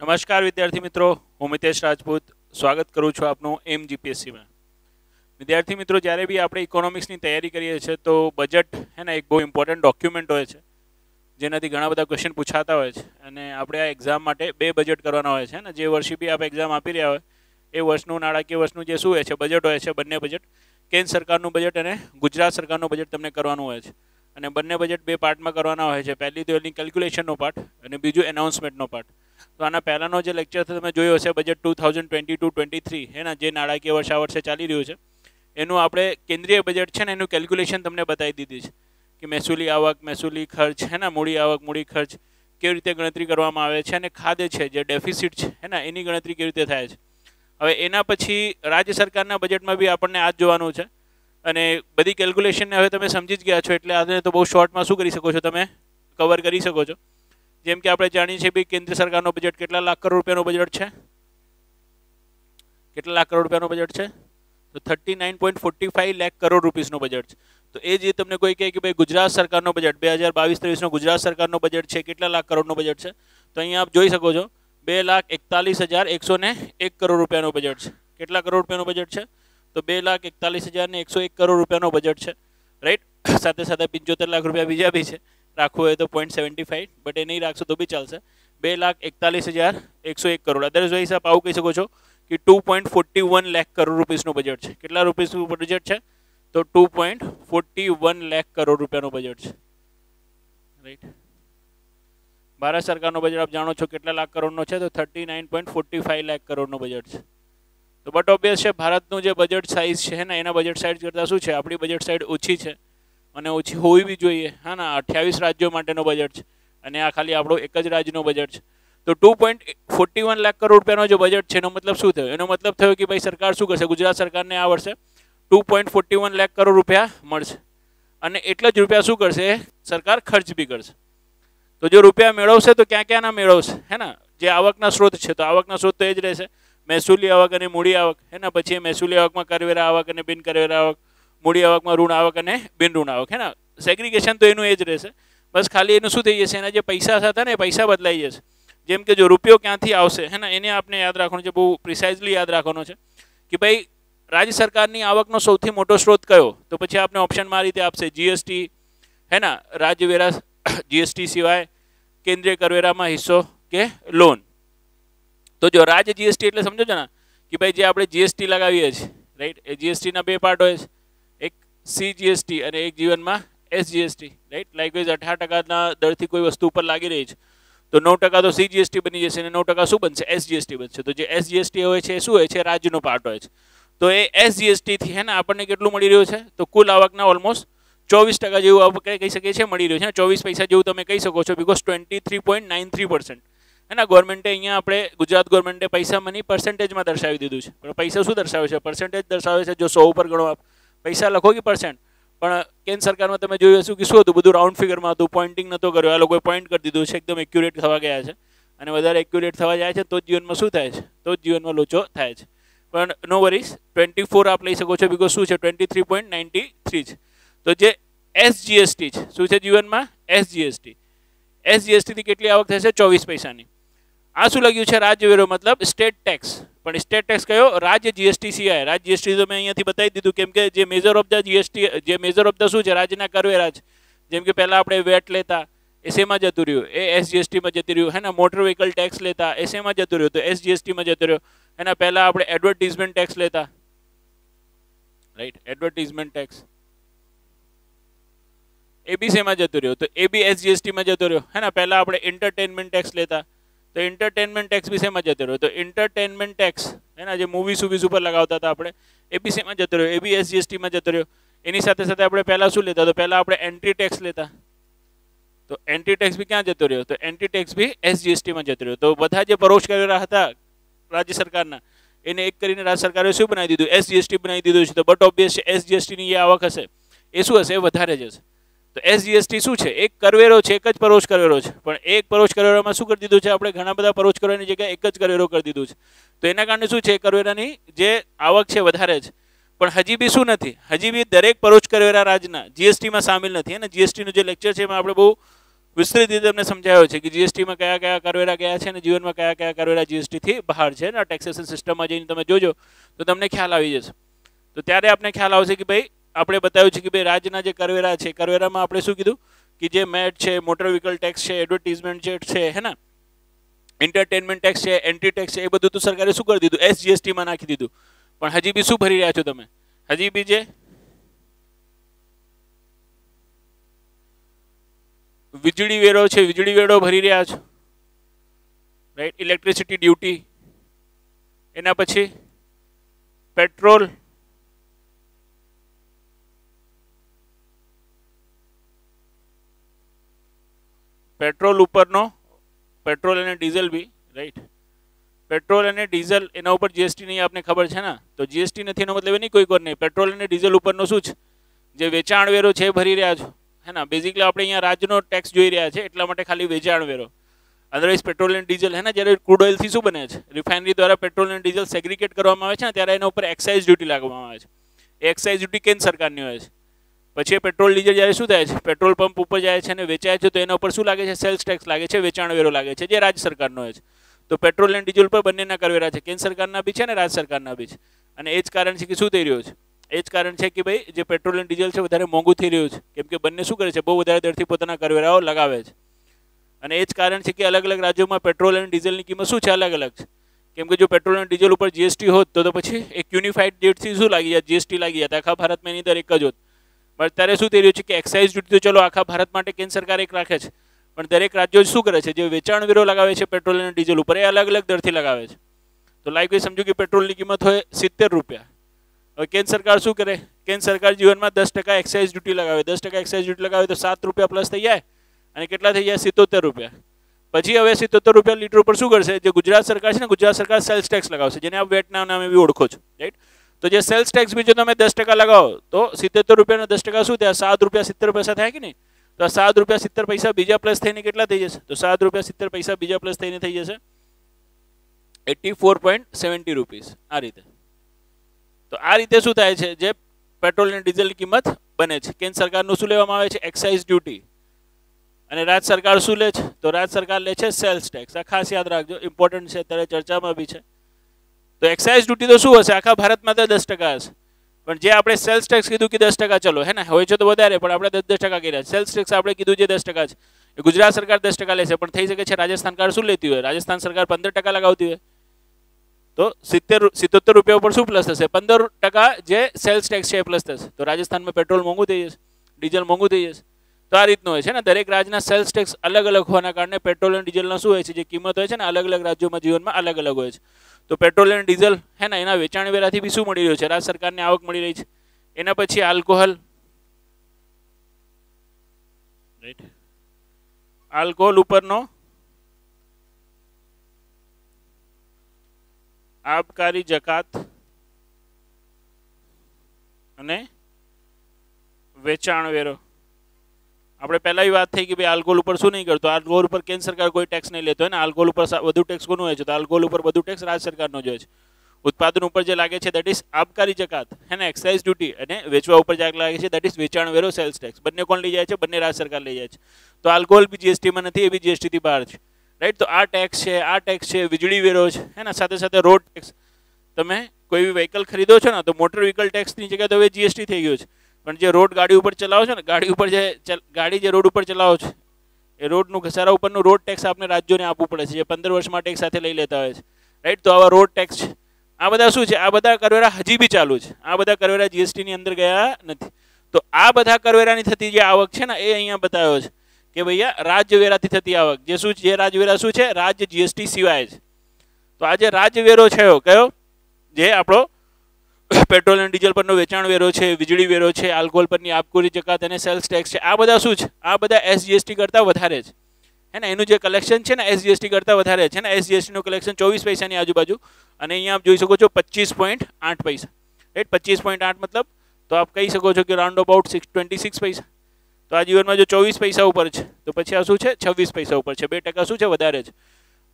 નમસ્કાર વિદ્યાર્થી મિત્રો, હું મિતેશ રાજપૂત સ્વાગત કરું છું આપનું એમજીપીએસસીમાં। વિદ્યાર્થી મિત્રો, જ્યારે બી આપણે ઇકોનોમિક્સની તૈયારી કરીએ છીએ તો બજેટ હે ને એક બહુ ઇમ્પોર્ટન્ટ ડોક્યુમેન્ટ હોય છે, જેનાથી ઘણા બધા ક્વેશ્ચન પૂછાતા હોય છે અને આપણે આ એક્ઝામ માટે બે બજેટ કરવાના હોય છે ને। જે વર્ષે બી આપણે એક્ઝામ આપી રહ્યા હોય એ વર્ષનું નાણાકીય વર્ષનું જે શું હોય છે બજેટ હોય છે, બંને બજેટ કેન્દ્ર સરકારનું બજેટ અને ગુજરાત સરકારનું બજેટ તમને કરવાનું હોય છે અને બંને બજેટ બે પાર્ટમાં કરવાના હોય છે। પહેલી તો એની કેલ્ક્યુલેશનનો પાર્ટ અને બીજું એનાઉન્સમેન્ટનો પાર્ટ। તો આના પહેલાનો જે લેક્ચર તમે જોયો હશે બજેટ 2022-23 એના જે નાણાકીય વર્ષ આ વર્ષે ચાલી રહ્યું છે એનું આપણે કેન્દ્રીય બજેટ છે ને એનું કેલ્ક્યુલેશન તમને બતાવી દીધી છે કે મહેસૂલી આવક, મહેસૂલી ખર્ચ હે ને, મૂડી આવક, મૂડી ખર્ચ કેવી રીતે ગણતરી કરવામાં આવે છે અને ખાદ્ય છે જે ડેફિસિટ છે હે ને એની ગણતરી કેવી રીતે થાય છે। હવે એના પછી રાજ્ય સરકારના બજેટમાં બી આપણને આ જ જોવાનું છે અને બધી કેલ્ક્યુલેશનને હવે તમે સમજી જ ગયા છો એટલે આને તો બહુ શોર્ટમાં શું કરી શકો છો, તમે કવર કરી શકો છો। જેમ કે આપણે જાણીએ છીએ ભાઈ કેન્દ્ર સરકારનો બજેટ કેટલા લાખ કરોડ રૂપિયાનો બજેટ છે, કેટલા લાખ કરોડ રૂપિયાનો બજેટ છે તો 39.45 લાખ કરોડ રૂપીસનો બજેટ છે। તો એ જે તમને કોઈ કહે કે ભાઈ ગુજરાત સરકારનો બજેટ 2022-23નો ગુજરાત સરકારનો બજેટ છે કેટલા લાખ કરોડનો બજેટ છે, તો અહીંયા આપ જોઈ શકો છો 2,41,101 કરોડ રૂપિયાનો બજેટ છે। કેટલા કરોડ રૂપિયાનો બજેટ છે તો 2,41,101 કરોડ રૂપિયાનો બજેટ છે, રાઈટ। સાથે સાથે 75 લાખ રૂપિયા બીજા બી છે, રાખવું હોય તો 0.75, બટ એ નહીં રાખશો તો બી ચાલશે। 2,41,101 કરોડ, અદરવાઇઝ આપ આવું કહી શકો છો કે 2.41 લાખ કરોડ રૂપીસનું બજેટ છે। કેટલા રૂપીસનું બજેટ છે તો 2.41 લાખ કરોડ રૂપિયાનું બજેટ છે, રાઈટ। ભારત સરકારનો બજેટ આપ જાણો છો કેટલા લાખ કરોડનો છે તો 39.45 લાખ કરોડનો બજેટ છે। તો બટ ઓબ્વિયસ છે ભારતનું જે બજેટ સાઇઝ છે ને એના બજેટ સાઇઝ કરતાં શું છે આપણી બજેટ સાઇઝ ઓછી છે અને ઓછી હોવી બી જોઈએ હા ના। 28 રાજ્યો માટેનો બજેટ છે અને આ ખાલી આપણો એક જ રાજ્યનો બજેટ છે। તો 2.41 લાખ કરોડ રૂપિયાનો જે બજેટ છે એનો મતલબ શું થયો? એનો મતલબ થયો કે ભાઈ સરકાર શું કરશે, ગુજરાત સરકારને આ વર્ષે 2.41 લાખ કરોડ રૂપિયા મળશે અને એટલા જ રૂપિયા શું કરશે સરકાર ખર્ચ બી કરશે। તો જો રૂપિયા મેળવશે તો ક્યાં ક્યાંના મેળવશે હે ને, જે આવકના સ્ત્રોત છે તો આવકના સ્ત્રોત તો એ જ રહેશે, મહેસૂલી આવક અને મૂડી આવક હે ને। પછી મહેસૂલી આવકમાં કરવેરા આવક અને બિન કરવેરા આવક, મૂડી આવકમાં ઋણ આવક અને બિન ઋણ આવક હે ને। સેગ્રીગેશન તો એનું એ જ રહેશે, બસ ખાલી એનું શું થઈ જશે એના જે પૈસા હતા ને પૈસા બદલાઈ જશે। જેમ કે જો રૂપિયો ક્યાંથી આવશે હે ને એને આપણે યાદ રાખવાનું છે, બહુ પ્રિસાઇઝલી યાદ રાખવાનો છે કે ભાઈ રાજ્ય સરકારની આવકનો સૌથી મોટો સ્ત્રોત કયો, તો પછી આપણે ઓપ્શનમાં આ રીતે આપશે જીએસટી હે ને, રાજ્યવેરા જીએસટી સિવાય કેન્દ્રીય કરવેરામાં હિસ્સો કે લોન। તો જો રાજ્ય જીએસટી એટલે સમજો છો ને કે ભાઈ જે આપણે જીએસટી લગાવીએ છીએ રાઈટ, એ જીએસટીના બે પાર્ટ હોય છે, એક સીજીએસટી અને એક જીવનમાં એસજીએસટી રાઈટ। લાઇકવાઇઝ 18% દરથી કોઈ વસ્તુ ઉપર લાગી રહી છે તો 9% તો સીજીએસટી બની જશે અને 9% શું બનશે એસજીએસટી બનશે। તો જે એસજીએસટી હોય છે એ શું હોય છે રાજ્યનો પાર્ટ હોય છે। તો એ એસજીએસટીથી હે ને આપણને કેટલું મળી રહ્યું છે તો કુલ આવકના ઓલમોસ્ટ 24% જેવું આપણે કહી શકીએ છીએ મળી રહ્યું છે, 24 પૈસા જેવું તમે કહી શકો છો, બિકોઝ 23.93% હે ને ગવર્મેન્ટે અહીંયા આપણે ગુજરાત ગવર્મેન્ટે પૈસા મની પર્સન્ટેજમાં દર્શાવી દીધું છે, પણ પૈસા શું દર્શાવે છે પર્સન્ટેજ દર્શાવે છે। જો 100 ઉપર ગણો આપ પૈસા લખો કે પર્સન્ટ, પણ કેન્દ્ર સરકારમાં તમે જોયું હશું કે શું હતું બધું રાઉન્ડ ફિગરમાં હતું, પોઇન્ટિંગ નહોતો કર્યો, આ લોકોએ પોઈન્ટ કરી દીધું છે, એકદમ એક્યુરેટ થવા ગયા છે અને વધારે એક્યુરેટ થવા જાય છે તો જ જીવનમાં શું થાય છે તો જ જીવનમાં લોચો થાય છે। પણ નો વરીઝ 24 આપ લઈ શકો છો બિકોઝ શું છે 23.93 છે। તો જે એસજીએસટી છે શું છે જીવનમાં એસજીએસટી, એસજીએસટીથી કેટલી આવક થશે 24 પૈસાની। આ શું લખ્યું છે રાજ્યવેરો મતલબ સ્ટેટ ટેક્સ, પણ સ્ટેટ ટેક્સ કયો રાજ્ય જીએસટી સિવાય, રાજ્ય જીએસટી તો મેં અહીંયાથી બતાવી દીધું કેમ કે જે મેજર ઓફ ધ જીએસટી જે મેજર ઓફ ધ શું છે રાજ્યના કરવેરા છે, જેમ કે પહેલાં આપણે વેટ લેતા એ શેમાં જતું રહ્યું એ એસજીએસટીમાં જતું રહ્યું હે ને, મોટર વ્હીકલ ટેક્સ લેતા એ શેમાં જતું રહ્યું તો એસજીએસટીમાં જતું રહ્યું એના પહેલાં આપણે એડવર્ટિઝમેન્ટ ટેક્સ લેતા રાઈટ, એડવર્ટિઝમેન્ટ ટેક્સ એ બી શેમાં જતું રહ્યું તો એ બી એસજીએસટીમાં જતો રહ્યો હે ને। પહેલાં આપણે એન્ટરટેનમેન્ટ ટેક્સ લેતા તો એન્ટરટેનમેન્ટ ટેક્સ બી શેમાં જતો રહ્યો તો એન્ટરટેનમેન્ટ ટેક્સ હે ને, જે મૂવી સુવીઝ ઉપર લગાવતા હતા આપણે એ બી શેમાં જતો રહ્યો એ બી એસજીએસટીમાં જતો રહ્યો। એની સાથે સાથે આપણે પહેલાં શું લેતા તો પહેલાં આપણે એન્ટ્રી ટેક્સ લેતા તો એન્ટ્રી ટેક્સ બી ક્યાં જતો રહ્યો તો એન્ટ્રી ટેક્સ બી એસજીએસટીમાં જતો રહ્યો। તો બધા જે પરોક્ષ કરવેરા હતા રાજ્ય સરકારના એને એક કરીને રાજ્ય સરકારે શું બનાવી દીધું એસજીએસટી બનાવી દીધું છે। તો બટ ઓબ્વિયસ છે એસજીએસટીની જે આવક હશે એ શું હશે વધારે જ હશે। તો એસજીએસટી શું છે એક કરવેરો છે, એક જ પરોક્ષ કરવેરો છે, પણ એક પરોક્ષ કરવેરામાં શું કરી દીધું છે આપણે ઘણા બધા પરોક્ષ કરવેરાની જગ્યાએ એક જ કરવેરો કરી દીધું છે। તો એના કારણે શું છે કરવેરાની જે આવક છે વધારે છે, પણ હજી બી શું નથી હજી બી દરેક પરોક્ષ કરવેરા રાજ્યના જીએસટીમાં સામેલ નથી અને જીએસટીનું જે લેક્ચર છે એમાં આપણે બહુ વિસ્તૃત રીતે તમને સમજાવ્યો છે કે જીએસટીમાં કયા કયા કરવેરા ગયા છે અને જીવનમાં કયા કયા કરવેરા જીએસટીથી બહાર છે અને ટેક્સેશન સિસ્ટમમાં જઈને તમે જોજો તો તમને ખ્યાલ આવી જશે. તો ત્યારે આપણે ખ્યાલ આવશે કે ભાઈ આપણે બતાવ્યું છે કે ભાઈ રાજ્યના જે કરવેરા છે, કરવેરામાં આપણે શું કીધું કે જે મેટ છે, મોટર વ્હીકલ ટેક્સ છે, એડવર્ટીઝમેન્ટ છે હે ને, એન્ટરટેનમેન્ટ ટેક્સ છે, એન્ટ્રી ટેક્સ છે, એ બધું તો સરકારે શું કરી દીધું, એસજીએસટીમાં નાખી દીધું. પણ હજી બી શું ભરી રહ્યા છો તમે? હજી બી જે વીજળી વેરો છે, વીજળી વેરો ભરી રહ્યા છો, રાઈટ. ઇલેક્ટ્રિસિટી ડ્યુટી, એના પછી પેટ્રોલ, પેટ્રોલ ઉપરનો, પેટ્રોલ અને ડીઝલ બી, રાઈટ. પેટ્રોલ અને ડીઝલ એના ઉપર જીએસટી નહીં, આપને ખબર છે ને. તો જીએસટી નથી એનો મતલબ એ નહીં કોઈ કોર નહીં. પેટ્રોલ અને ડીઝલ ઉપરનો શું છે, જે વેચાણ વેરો છે એ ભરી રહ્યા છો, હે ને. બેઝિકલી આપણે અહીંયા રાજ્યનો ટેક્સ જોઈ રહ્યા છે એટલા માટે ખાલી વેચાણ વેરો. અદરવાઇઝ પેટ્રોલ અને ડીઝલ હે ને, જ્યારે ક્રૂડ ઓઇલથી શું બને છે, રિફાઇનરી દ્વારા પેટ્રોલ અને ડીઝલ સેગ્રિગેટ કરવામાં આવે છે ને, ત્યારે એના ઉપર એક્સાઇઝ ડ્યુટી લાગવામાં આવે છે. એ એક્સાઇઝ ડ્યુટી કેન્દ્ર સરકારની હોય છે. પછી એ પેટ્રોલ ડીઝલ જ્યારે શું થાય છે, પેટ્રોલ પંપ ઉપર જાય છે અને વેચાય છે, તો એના ઉપર શું લાગે છે, સેલ્સ ટેક્સ લાગે છે, વેચાણ વેરો લાગે છે, જે રાજ્ય સરકારનો હોય છે. તો પેટ્રોલ અને ડીઝલ પર બંનેના કરવેરા છે, કેન્દ્ર સરકારના બી છે અને રાજ્ય સરકારના બી છે. અને એ જ કારણ છે કે શું થઈ રહ્યું છે, એ જ કારણ છે કે ભાઈ જે પેટ્રોલ અને ડીઝલ છે વધારે મોંઘું થઈ રહ્યું છે, કેમ કે બંને શું કરે છે, બહુ વધારે દરથી પોતાના કરવેરાઓ લગાવે છે. અને એ જ કારણ છે કે અલગ અલગ રાજ્યોમાં પેટ્રોલ અને ડીઝલની કિંમત શું છે, અલગ અલગ છે. કેમ કે જો પેટ્રોલ અને ડીઝલ ઉપર જીએસટી હોત તો પછી એક યુનિફાઈડ ડેટથી શું લાગી જાય, જીએસટી લાગી જાય, આખા ભારતમાં એની દર એક જ હોત. પણ અત્યારે શું થઈ રહ્યું છે કે એક્સાઇઝ ડ્યુટી તો ચલો આખા ભારત માટે કેન્દ્ર સરકાર એક રાખે છે, પણ દરેક રાજ્યો શું કરે છે, જે વેચાણ વેરો લગાવે છે પેટ્રોલ અને ડીઝલ ઉપર, એ અલગ અલગ દરથી લગાવે છે. તો લાઈક કોઈ સમજો કે પેટ્રોલની કિંમત હોય 70 રૂપિયા. હવે કેન્દ્ર સરકાર શું કરે, કેન્દ્ર સરકાર જીવનમાં 10% એક્સાઇઝ ડ્યુટી લગાવે, 10% એક્સાઇઝ ડ્યુટી લગાવે તો 7 રૂપિયા પ્લસ થઈ જાય અને કેટલા થઈ જાય, 77 રૂપિયા. પછી હવે 77 રૂપિયા લીટર ઉપર શું કરશે, જે ગુજરાત સરકાર છે ને, ગુજરાત સરકાર સેલ્સ ટેક્સ લગાવશે, જેને આપ વેટના નામે બી ઓળખો છો, રાઈટ. તો જે સેલ્સ ટેક્સ બી જો તમે 10% લગાવો તો 77 રૂપિયાના 10% શું થયા, 7 રૂપિયા 70 પૈસા થાય કે નહીં. તો આ 7 રૂપિયા 70 પૈસા બીજા પ્લસ થઈને કેટલા થઈ જશે, તો 7 રૂપિયા 70 પૈસા બીજા પ્લસ થઈને થઈ જશે 84.70 રૂપીસ. આ રીતે. તો આ રીતે શું થાય છે, જે પેટ્રોલ અને ડીઝલની કિંમત બને છે. કેન્દ્ર સરકારનું શું લેવામાં આવે છે, એક્સાઇઝ ડ્યુટી. અને રાજ્ય સરકાર શું લે છે, તો રાજ્ય સરકાર લે છે સેલ્સ ટેક્સ. આ ખાસ યાદ રાખજો, ઇમ્પોર્ટન્ટ છે, અત્યારે ચર્ચામાં બી છે. તો એક્સાઇઝ ડ્યુટી તો શું હશે, આખા ભારતમાં તો 10% હશે. પણ જે આપણે સેલ્સ ટેક્સ કીધું કે 10% ચલો હે ને, હોય છે તો વધારે, પણ આપણે 10% કર્યા. સેલ્સ ટેક્સ આપણે કીધું જે 10% છે, એ ગુજરાત સરકાર 10% લેશે, પણ થઈ શકે છે રાજસ્થાન સરકાર શું લેતી હોય, રાજસ્થાન સરકાર 15% લગાવતી હોય. તો 77 રૂપિયા ઉપર શું પ્લસ થશે, 15% જે સેલ્સ ટેક્સ છે એ પ્લસ થશે. તો રાજસ્થાનમાં પેટ્રોલ મોંઘું થઈ જશે, ડીઝલ મોંઘું થઈ જશે. તો આ રીતનું હોય છે ને, દરેક રાજ્યના સેલ્સ ટેક્સ અલગ અલગ હોવાના કારણે પેટ્રોલ અને ડીઝલના શું હોય છે, જે કિંમત હોય છે ને, અલગ અલગ રાજ્યોમાં જીવનમાં અલગ અલગ હોય છે. તો પેટ્રોલ અને ડીઝલ હે ને, એના વેચાણ વેરાથી બી શું મળી રહ્યું છે, રાજ્ય સરકારને આવક મળી રહી છે. એના પછી આલ્કોહોલ, રાઈટ, આલ્કોહોલ ઉપરનો આબકારી જકાત અને વેચાણ વેરો. આપણે પહેલા વાત થઈ કે ભાઈ આલ્કોહોલ ઉપર શું નહીં કરતો, આલ્કોહોલ ઉપર કેન્દ્ર સરકાર કોઈ ટેક્સ નહીં લેતો હોય ને. આલ્કોહોલ ઉપર વધુ ટેક્સ કોનું હોય છે, તો આલ્કોહોલ ઉપર વધુ ટેક્સ રાજ્ય સરકારનો જ હોય છે. ઉત્પાદન ઉપર જે લાગે છે દેટ ઇઝ આબકારી જકાત હે ને, એક્સાઇઝ ડ્યુટી, અને વેચવા ઉપર જે લાગે છે દેટ ઇઝ વેચાણ વેરો, સેલ્સ ટેક્સ. બંને કોણ લઈ જાય છે, બંને રાજ્ય સરકાર લઈ જાય છે. તો આલ્કોહોલ બી જીએસટીમાં નથી, એ બી જીએસટીથી બહાર છે, રાઈટ. તો આ ટેક્સ છે, આ ટેક્સ છે, વીજળી વેરો છે હે ને, સાથે સાથે રોડ ટેક્સ. તમે કોઈ બી વ્હીકલ ખરીદો છો ને, તો મોટર વ્હીકલ ટેક્સની જગ્યાએ તો હવે જીએસટી થઈ ગયું છે. પણ જે રોડ ગાડી ઉપર ચલાવો છો ને, ગાડી ઉપર જે રોડ ઉપર ચલાવો છો, એ રોડનું ઘસારા ઉપરનું રોડ ટેક્સ આપણે રાજ્યોને આપવું પડે છે, જે 15 વર્ષ માટે એક સાથે લઈ લેતા હોય છે, રાઈટ. તો આવા રોડ ટેક્સ છે, આ બધા શું છે, આ બધા કરવેરા હજી બી ચાલુ છે. આ બધા કરવેરા જીએસટીની અંદર ગયા નથી. તો આ બધા કરવેરાની થતી જે આવક છે ને, એ અહીંયા બતાવ્યો છે કે ભૈયા રાજ્ય વેરાથી થતી આવક, જે શું છે, રાજવેરા શું છે, રાજ્ય જીએસટી સિવાય છે. તો આ જે રાજવેરો છે કયો, જે આપણો પેટ્રોલ અને ડીઝલ પરનો વેચાણ વેરો છે, વીજળી વેરો છે, આલ્કોહોલ પરની આબકારી જકાત અને સેલ્સ ટેક્સ છે, આ બધા શું છે, આ બધા એસજીએસટી કરતાં વધારે છે હે ને. એનું જે કલેક્શન છે ને, એસજીએસટી કરતાં વધારે છે ને. એસજીએસટીનું કલેક્શન 24 પૈસાની આજુબાજુ, અને અહીંયા આપ જોઈ શકો છો 25.8 પૈસા, રાઈટ. 25.8 મતલબ તો આપ કહી શકો છો કે રાઉન્ડ અબાઉટ 26 પૈસા. તો આ જીવનમાં જો 24 પૈસા ઉપર છે, તો પછી આ શું છે, 26 પૈસા ઉપર છે, 2% શું છે, વધારે છે.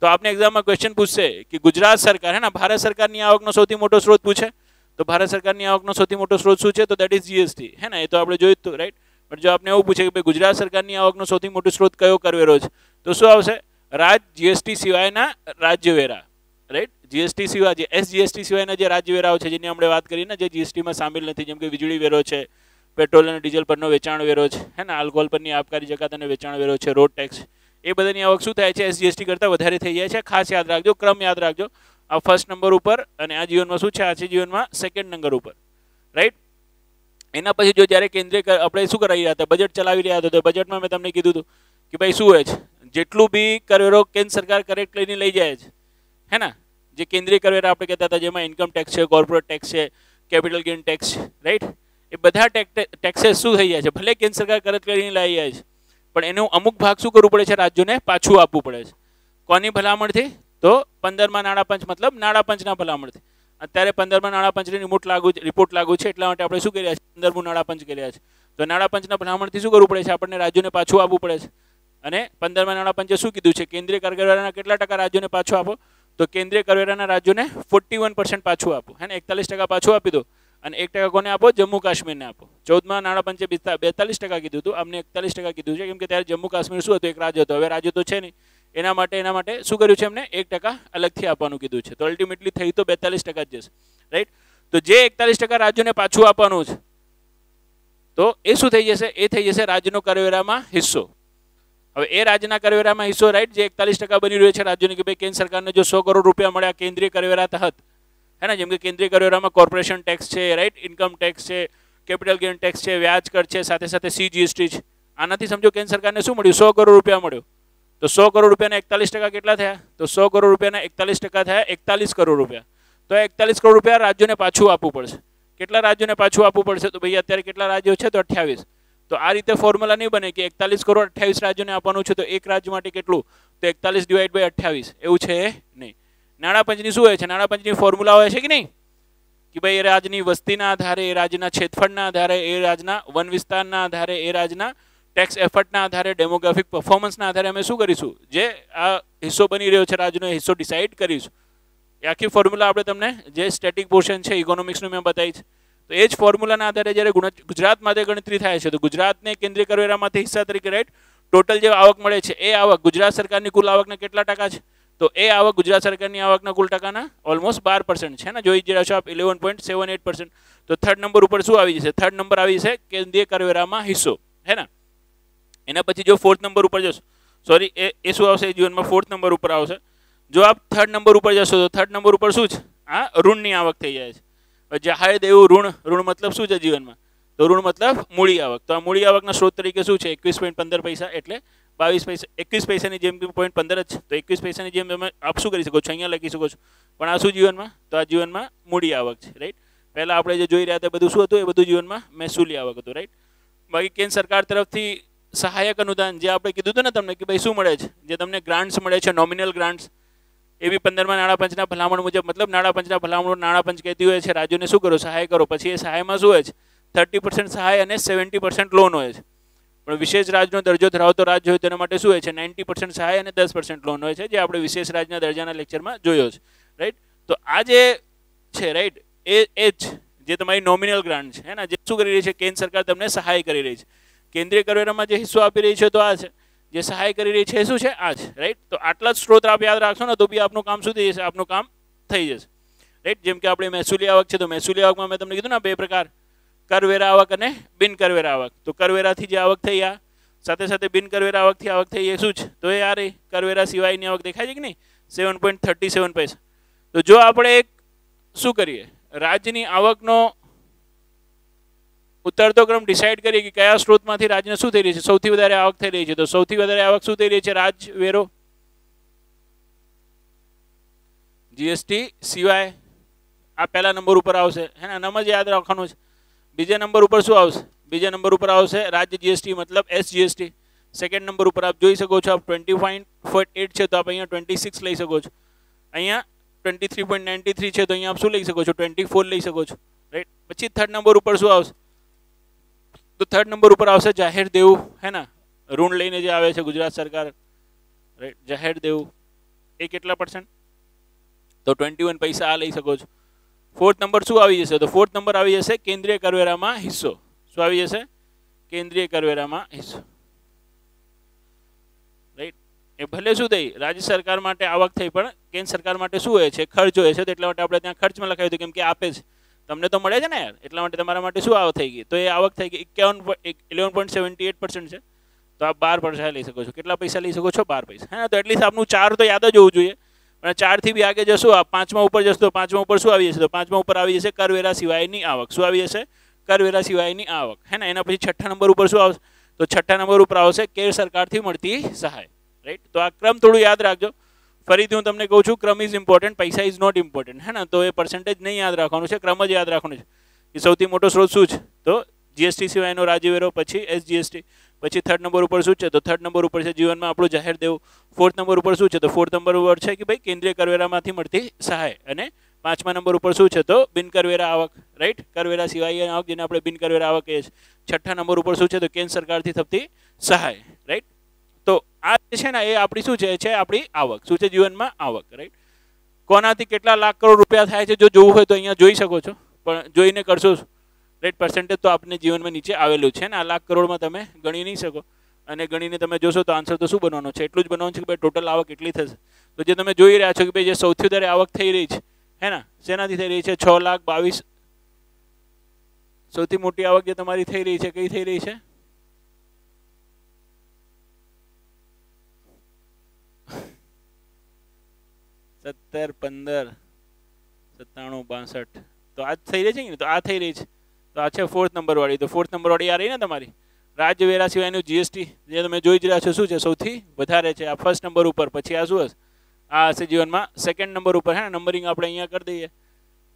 તો આપને એક્ઝામમાં ક્વેશ્ચન પૂછશે કે ગુજરાત સરકાર હે ને, ભારત સરકારની આવકનો સૌથી મોટો સ્ત્રોત પૂછે, તો ભારત સરકારની આવકનો સૌથી મોટો સ્ત્રોત શું છે, તો દેટ ઇઝ જીએસટી હે ને. એ તો આપણે જોયું હતું, રાઈટ. પણ જો આપને એવું પૂછે કે ભાઈ ગુજરાત સરકારની આવકનો સૌથી મોટો સ્ત્રોત કયો કરવેરો છે, તો શું આવશે? રાજ જીએસટી સિવાયના રાજ્યવેરા, રાઈટ. જીએસટી સિવાય જે એસજીએસટી સિવાયના જે રાજ્યવેરાઓ છે જેની આપણે વાત કરી ને, જે જીએસટીમાં સામેલ નથી, જેમ કે વીજળી વેરો છે, પેટ્રોલ અને ડીઝલ પરનો વેચાણ વેરો છે, હે ને, આલ્કોહોલ પરની આબકારી જકાત અને વેચાણ વેરો છે, રોડ ટેક્સ, એ બધાની આવક શું થાય છે? એસજીએસટી કરતાં વધારે થઈ જાય છે. ખાસ યાદ રાખજો, ક્રમ યાદ રાખજો. આ ફર્સ્ટ નંબર ઉપર અને આ જીવનમાં શું છે? આ છે જીવનમાં સેકન્ડ નંબર ઉપર, રાઈટ. એના પછી જો જ્યારે કેન્દ્રીય આપણે શું કરાવી રહ્યા હતા, બજેટ ચલાવી રહ્યા હતા, તો બજેટમાં મેં તમને કીધું હતું કે ભાઈ શું હોય છે, જેટલું બી કરવેરો કેન્દ્ર સરકાર કરેક્ટ લઈને લઈ જાય છે, હે ને, જે કેન્દ્રીય કરવેરા આપણે કહેતા હતા, જેમાં ઇન્કમ ટેક્સ છે, કોર્પોરેટ ટેક્સ છે, કેપિટલ ગેઇન ટેક્સ છે, રાઈટ, એ બધા ટેક્સેસ શું થઈ જાય છે? ભલે કેન્દ્ર સરકાર કરેક્ટ લઈને લઈ જાય છે, પણ એનું અમુક ભાગ શું કરવું પડે છે? રાજ્યોને પાછું આપવું પડે છે. કોની ભલામણથી? તો 15માં નાણાં પંચ, મતલબ નાણાં પંચના ભલામણથી. અત્યારે 15માં નાણાં પંચની રિપોર્ટ લાગુ છે, એટલા માટે આપણે શું કર્યા છે? 15મું નાણાં પંચ કર્યા છે. તો નાણાં પંચના ભલામણથી શું કરવું પડે છે? આપણને રાજ્યોને પાછું આપવું પડે છે. અને 15માં નાણાં પંચે શું કીધું છે? કેન્દ્રીય કરવેરાના કેટલા ટકા રાજ્યોને પાછું આપો? તો કેન્દ્રીય કરવેરાના રાજ્યોને 41% પાછું આપો, હે ને, 41% પાછું આપી દો. અને 1% કોને આપો? જમ્મુ કાશ્મીરને આપો. 14માં નાણાં પંચે 42% કીધું હતું, અમને 41% કીધું છે, કેમ કે ત્યારે જમ્મુ કાશ્મીર શું હતું? એક રાજ્ય હતો. હવે રાજ્ય તો છે નહીં. એના માટે શું કર્યું છે? એમને 1% અલગથી આપવાનું કીધું છે. તો અલ્ટિમેટલી થઈ તો 42% જ જશે, રાઈટ. તો જે 41% રાજ્યોને પાછું આપવાનું છે, તો એ શું થઈ જશે? એ થઈ જશે રાજ્યનો કરવેરામાં હિસ્સો. હવે એ રાજ્યના કરવેરામાં હિસ્સો, રાઈટ, જે 41% બની રહ્યો છે રાજ્યોને, કે ભાઈ કેન્દ્ર સરકારને જો 100 કરોડ રૂપિયા મળ્યા કેન્દ્રીય કરવેરા તહત, હે ને, જેમ કે કેન્દ્રીય કરવેરામાં કોર્પોરેશન ટેક્સ છે, રાઈટ, ઇન્કમ ટેક્સ છે, કેપિટલ ગેઇન ટેક્સ છે, વ્યાજ કર છે, સાથે સાથે સીજીએસટી છે. આનાથી સમજો કેન્દ્ર સરકારને શું મળ્યું? 100 કરોડ રૂપિયા મળ્યો. તો 100 કરોડ રૂપિયાના 41% કેટલા થયા? તો 100 કરોડ રૂપિયાના 41% થયા 41 કરોડ રૂપિયા. તો 41 કરોડ રૂપિયા રાજ્યોને પાછું આપવું પડશે. કેટલા રાજ્યોને પાછું આપવું પડશે? તો ભાઈ અત્યારે કેટલા રાજ્યો છે? તો 28. તો આ રીતે ફોર્મ્યુલા નહીં બને કે 41 કરોડ 28 રાજ્યોને આપવાનું છે, તો એક રાજ્ય માટે કેટલું? તો 41 / 28. એવું છે નહીં. નાણાં પંચની શું હોય છે? નાણાં પંચની ફોર્મ્યુલા હોય છે કે નહીં, કે ભાઈ એ રાજ્યની વસ્તીના આધારે, એ રાજ્યના ક્ષેત્રફળના આધારે, એ રાજ્યના વન વિસ્તારના આધારે, એ રાજ્યના ટેક્સ એફર્ટના આધારે, ડેમોગ્રાફિક પરફોર્મન્સના આધારે અમે શું કરીશું? જે આ હિસ્સો બની રહ્યો છે રાજ્યનો હિસ્સો ડિસાઇડ કરીશું. એ આખી ફોર્મ્યુલા આપણે તમને જે સ્ટેટિક પોર્શન છે ઇકોનોમિક્સનું મેં બતાવી છે. તો એ જ ફોર્મ્યુલાના આધારે જ્યારે ગુજરાત માટે ગણતરી થાય છે, તો ગુજરાતને કેન્દ્રીય કરવેરામાંથી હિસ્સા તરીકે, રાઈટ, ટોટલ જે આવક મળે છે, એ આવક ગુજરાત સરકારની કુલ આવકના કેટલા ટકા છે? તો એ આવક ગુજરાત સરકારની આવકના કુલ ટકાના ઓલમોસ્ટ 12% છે ને, જોઈ રહ્યા છો આપ, 11.78%. તો થર્ડ નંબર ઉપર શું આવી જશે? થર્ડ નંબર આવી જશે કેન્દ્રીય કરવેરામાં હિસ્સો, હે ને. એના પછી જો ફોર્થ નંબર ઉપર જશો, સોરી, એ શું આવશે? જીવનમાં ફોર્થ નંબર ઉપર આવશે. જો આપ થર્ડ નંબર ઉપર જશો, તો થર્ડ નંબર ઉપર શું છે? આ ઋણની આવક થઈ જાય છે. જાહેર દેવું, ઋણ મતલબ શું છે જીવનમાં? તો ઋણ મતલબ મૂડી આવક. તો આ મૂડી આવકના સ્ત્રોત તરીકે શું છે? 21.15 પૈસા, એટલે 22 પૈસા. 21 પૈસાની જેમ 0.15 જ, તો 21 પૈસાની જેમ તમે આપ શું કરી શકો છો? અહીંયા લખી શકો છો. પણ આ શું જીવનમાં? તો આ જીવનમાં મૂડી આવક છે, રાઈટ. પહેલાં આપણે જે જોઈ રહ્યા હતા બધું શું હતું? એ બધું જીવનમાં મહેસૂલી આવક હતું, રાઈટ. બાકી કેન્દ્ર સરકાર તરફથી સહાયક અનુદાન, જે આપણે કીધું હતું ને તમને, કે ભાઈ શું મળે છે? જે તમને ગ્રાન્ટ્સ મળે છે, નોમિનલ ગ્રાન્ટ્સ, એ બી 15માં નાણાં પંચના ભલામણ મુજબ, મતલબ નાણાં પંચના ભલામણ, નાણાં પંચ કહેતી હોય છે રાજ્યોને શું કરો? સહાય કરો. પછી એ સહાયમાં શું હોય છે? 30% સહાય અને 70% લોન હોય છે. પણ વિશેષ રાજ્યનો દરજ્જો ધરાવતો રાજ્ય હોય તેના માટે શું હોય છે? 90% સહાય અને 10% લોન હોય છે, જે આપણે વિશેષ રાજ્યના દરજ્જાના લેક્ચરમાં જોયો છે, રાઈટ. તો આ જે છે, રાઈટ, એ જ જે તમારી નોમિનલ ગ્રાન્ટ છે, હે ને, જે શું કરી રહી છે? કેન્દ્ર સરકાર તમને સહાય કરી રહી છે. કેન્દ્રીય કરવેરામાં જે હિસ્સો આપી રહી છે, તો આ છે. જે સહાય કરી રહી છે શું છે? આ છે, રાઈટ. તો આટલા જ સ્ત્રોત આપ યાદ રાખશો ને, તો બી આપનું કામ શું થઈ જશે? આપનું કામ થઈ જશે, રાઈટ. જેમ કે આપણે મહેસૂલી આવક છે, તો મહેસૂલી આવકમાં મેં તમને કીધું ને, બે પ્રકાર, કરવેરા આવક અને બિન કરવેરા આવક. તો કરવેરાથી જે આવક થઈ, આ સાથે સાથે બિન કરવેરા આવકથી આવક થઈ, એ શું છે? તો એ આ રહી કરવેરા સિવાયની આવક. દેખાય છે કે નહીં? 7.37 પૈસા. તો જો આપણે એક શું કરીએ, રાજ્યની આવકનો ઉતરતો ક્રમ ડિસાઇડ કરીએ કે કયા સ્ત્રોતમાંથી રાજ્યને શું થઈ રહી છે? સૌથી વધારે આવક થઈ રહી છે. તો સૌથી વધારે આવક શું થઈ રહી છે? રાજવેરો, જીએસટી સિવાય. આ પહેલા નંબર ઉપર આવશે, હે ને, નામ જ યાદ રાખવાનું છે. બીજા નંબર ઉપર શું આવશે? બીજા નંબર ઉપર આવશે રાજ્ય જીએસટી, મતલબ એસજીએસટી. સેકન્ડ નંબર ઉપર આપ જોઈ શકો છો, આપ 25.8 છે, તો આપ અહીંયા 26 લઈ શકો છો. અહીંયા 23.93 છે, તો અહીંયા આપ શું લઈ શકો છો? 24 લઈ શકો છો, રાઈટ. પછી થર્ડ નંબર ઉપર શું આવશે? તો થર્ડ નંબર ઉપર આવશે જાહેર દેવું, હે ને, ઋણ લઈને જે આવે છે ગુજરાત સરકાર, રાઈટ. જાહેર દેવું એ કેટલા %? તો 21 પૈસા આ લઈ શકો છો. ફોર્થ નંબર શું આવી જશે? તો ફોર્થ નંબર આવી જશે કેન્દ્રીય કરવેરામાં હિસ્સો. શું આવી જશે? કેન્દ્રીય કરવેરામાં હિસ્સો, રાઈટ. એ ભલે શું થઈ રાજ્ય સરકાર માટે આવક થઈ, પણ કેન્દ્ર સરકાર માટે શું હોય છે? ખર્ચ હોય છે. તો એટલા માટે આપણે ત્યાં ખર્ચમાં લખાવ્યું હતું, કેમ કે આપે છે, તમને તો મળે છે ને યાર, એટલા માટે તમારા માટે શું આવક થઈ ગઈ? તો એ આવક થઈ ગઈ 11.78% છે. તો આપ 12 પૈસા લઈ શકો છો. કેટલા પૈસા લઈ શકો છો? 12 પૈસા. હા, તો એટલીસ્ટ આપનું 4 તો યાદ જ હોવું જોઈએ. અને 4 થી બી આગે જશો, આપ 5માં ઉપર જશો તો 5માં ઉપર શું આવી જશે? તો 5માં ઉપર આવી જશે કરવેરા સિવાયની આવક. શું આવી જશે? કરવેરા સિવાયની આવક, હે ને. એના પછી છઠ્ઠા નંબર ઉપર શું આવશે? તો છઠ્ઠા નંબર ઉપર આવશે કેન્દ્ર સરકારથી મળતી સહાય, રાઈટ. તો આ ક્રમ થોડું યાદ રાખજો. ફરીથી હું તમને કહું છું, ક્રમ ઇઝ ઇમ્પોર્ટન્ટ, પૈસા ઇઝ નોટ ઇમ્પોર્ટન્ટ, હે ને. તો એ પર્સન્ટેજ નહીં યાદ રાખવાનું છે, ક્રમ જ યાદ રાખવાનું છે. કે સૌથી મોટો સ્ત્રોત શું છે? તો જીએસટી સિવાયનો રાજ્ય વેરો, પછી એસજીએસટી, પછી થર્ડ નંબર ઉપર શું છે? તો થર્ડ નંબર ઉપર છે જીવનમાં આપણું જાહેર દેવું. ફોર્થ નંબર ઉપર શું છે? તો ફોર્થ નંબર ઉપર છે કે ભાઈ કેન્દ્રીય કરવેરામાંથી મળતી સહાય. અને 5મા નંબર ઉપર શું છે? તો બિનકરવેરા આવક, રાઈટ. કરવેરા સિવાય આવક, જેને આપણે બિનકરવેરા આવક કહીએ છીએ. છઠ્ઠા નંબર ઉપર શું છે? તો કેન્દ્ર સરકારથી થતી સહાય, રાઈટ. તો આ જે છે ને એ આપણી શું છે આપણી આવક. શું છે? જીવનમાં આવક, રાઈટ. કોનાથી કેટલા લાખ કરોડ રૂપિયા થાય છે જો જોવું હોય તો અહીંયા જોઈ શકો છો, પણ જોઈને કરશો, રાઈટ. પર્સન્ટેજ તો આપણે જીવનમાં નીચે આવેલું છે ને. આ લાખ કરોડમાં તમે ગણી નહીં શકો, અને ગણીને તમે જોશો તો આન્સર તો શું બનવાનો છે? એટલું જ બનવાનું છે કે ભાઈ ટોટલ આવક એટલી થશે. તો જે તમે જોઈ રહ્યા છો કે ભાઈ જે સૌથી વધારે આવક થઈ રહી છે, હે ને, શેનાથી થઈ રહી છે? 6,22,000. સૌથી મોટી આવક જે તમારી થઈ રહી છે કઈ થઈ રહી છે? સત્તર, 15, 97, 62. તો આ થઈ રહી છે ને. તો આ થઈ રહી છે. તો આ છે ફોર્થ નંબર વાળી. તો ફોર્થ નંબર વાળી આ રહી ને તમારી રાજ્ય વેરા સિવાયનું જીએસટી, જે તમે જોઈ જ રહ્યા છો શું છે? સૌથી વધારે છે આ ફર્સ્ટ નંબર ઉપર. પછી આ શું હશે? આ હશે જીવનમાં સેકન્ડ નંબર ઉપર, હે. નંબરિંગ આપણે અહીંયા કરી દઈએ.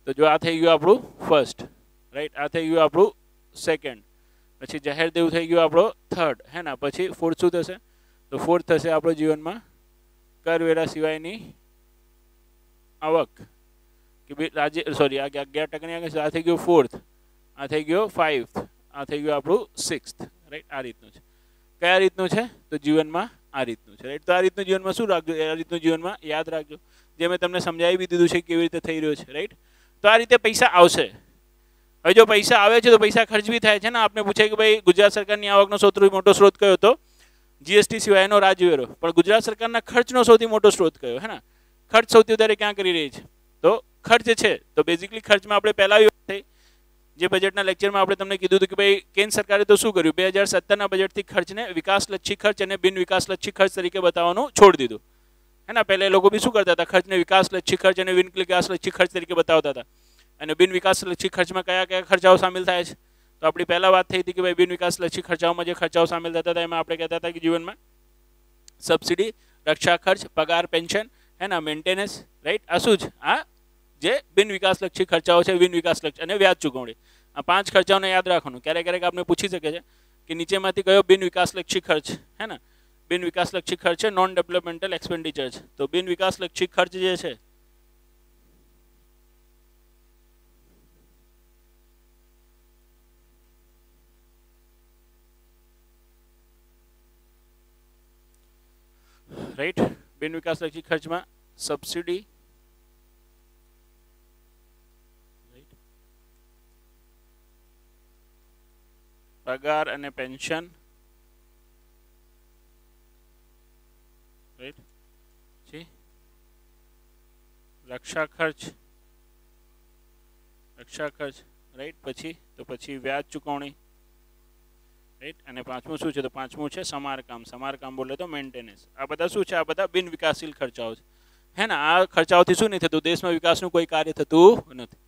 તો જો આ થઈ ગયું આપણું ફર્સ્ટ, રાઈટ. આ થઈ ગયું આપણું સેકન્ડ. પછી જાહેર દેવું થઈ ગયું આપણો થર્ડ, હે ને. પછી ફોર્થ શું થશે? તો ફોર્થ થશે આપણો જીવનમાં કરવેરા સિવાયની આવક, કે ભાઈ રાજ્ય, સોરી, આ 11%ની આગળ. આ થઈ ગયું ફોર્થ, આ થઈ ગયો ફાઇવ્થ, આ થઈ ગયું આપણું સિક્સ્થ, રાઈટ. આ રીતનું છે. કયા રીતનું છે? તો જીવનમાં આ રીતનું છે, રાઈટ. તો આ રીતનું જીવનમાં શું રાખજો? આ રીતનું જીવનમાં યાદ રાખજો, જે મેં તમને સમજાવી બી દીધું છે કેવી રીતે થઈ રહ્યો છે, રાઈટ. તો આ રીતે પૈસા આવશે. હવે જો પૈસા આવે છે તો પૈસા ખર્ચ બી થાય છે ને. આપને પૂછે કે ભાઈ ગુજરાત સરકારની આવકનો સૌથી મોટો સ્ત્રોત કયો? તો જીએસટી સિવાયનો રાજ્ય વેરો. પણ ગુજરાત સરકારના ખર્ચનો સૌથી મોટો સ્ત્રોત કયો? હે ને. ખર્ચ સૌથી વધારે ક્યાં કરી રહી છે? તો ખર્ચ છે. તો બેઝિકલી ખર્ચમાં આપણે પહેલા થઈ જે બજેટના લેક્ચરમાં આપણે તમને કીધું હતું કે ભાઈ કેન્દ્ર સરકારે તો શું કર્યું? 2017ના બજેટથી ખર્ચને વિકાસલક્ષી ખર્ચ અને બિન વિકાસલક્ષી ખર્ચ તરીકે બતાવવાનું છોડી દીધું, હે ને. પહેલા લોકો બી શું કરતા હતા? ખર્ચને વિકાસલક્ષી ખર્ચ અને બિન વિકાસલક્ષી ખર્ચ તરીકે બતાવતા હતા. અને બિન વિકાસલક્ષી ખર્ચમાં કયા કયા ખર્ચાઓ સામેલ થાય છે? તો આપણી પહેલા વાત થઈ હતી કે ભાઈ બિન વિકાસલક્ષી ખર્ચાઓમાં જે ખર્ચાઓ સામેલ થતા હતા એમાં આપણે કહેતા હતા કે જીવનમાં સબસિડી, રક્ષા ખર્ચ, પગાર, પેન્શન, હે ને, મેન્ટેનન્સ, રાઈટ. આ શું છે? આ જે બિન વિકાસલક્ષી ખર્ચાઓ છે, બિન વિકાસલક્ષી અને વ્યાજ ચૂકવણી. આ 5 ખર્ચાઓને યાદ રાખવાનું. ક્યારેક ક્યારેક આપણે પૂછી શકે છે કે નીચેમાંથી કયો બિન વિકાસલક્ષી ખર્ચ, હે ને. બિન વિકાસલક્ષી ખર્ચ છે નોન ડેવલપમેન્ટલ એક્સપેન્ડિચર છે. તો બિન વિકાસલક્ષી ખર્ચ જે છે રાઈટ. બિન વિકાસલક્ષી ખર્ચમાં સબસિડી, પગાર અને પેન્શન, રાઈટ. રક્ષા ખર્ચ, રાઈટ. પછી વ્યાજ ચૂકવણી, રાઈટ. અને પાંચમું શું છે? તો પાંચમું છે સમારકામ. સમારકામ બોલે તો મેન્ટેનન્સ. આ બધા શું છે? આ બધા બિન વિકાસશીલ ખર્ચાઓ છે, હે ને. આ ખર્ચાઓથી શું નહીં થતું? દેશમાં વિકાસનું કોઈ કાર્ય થતું નથી.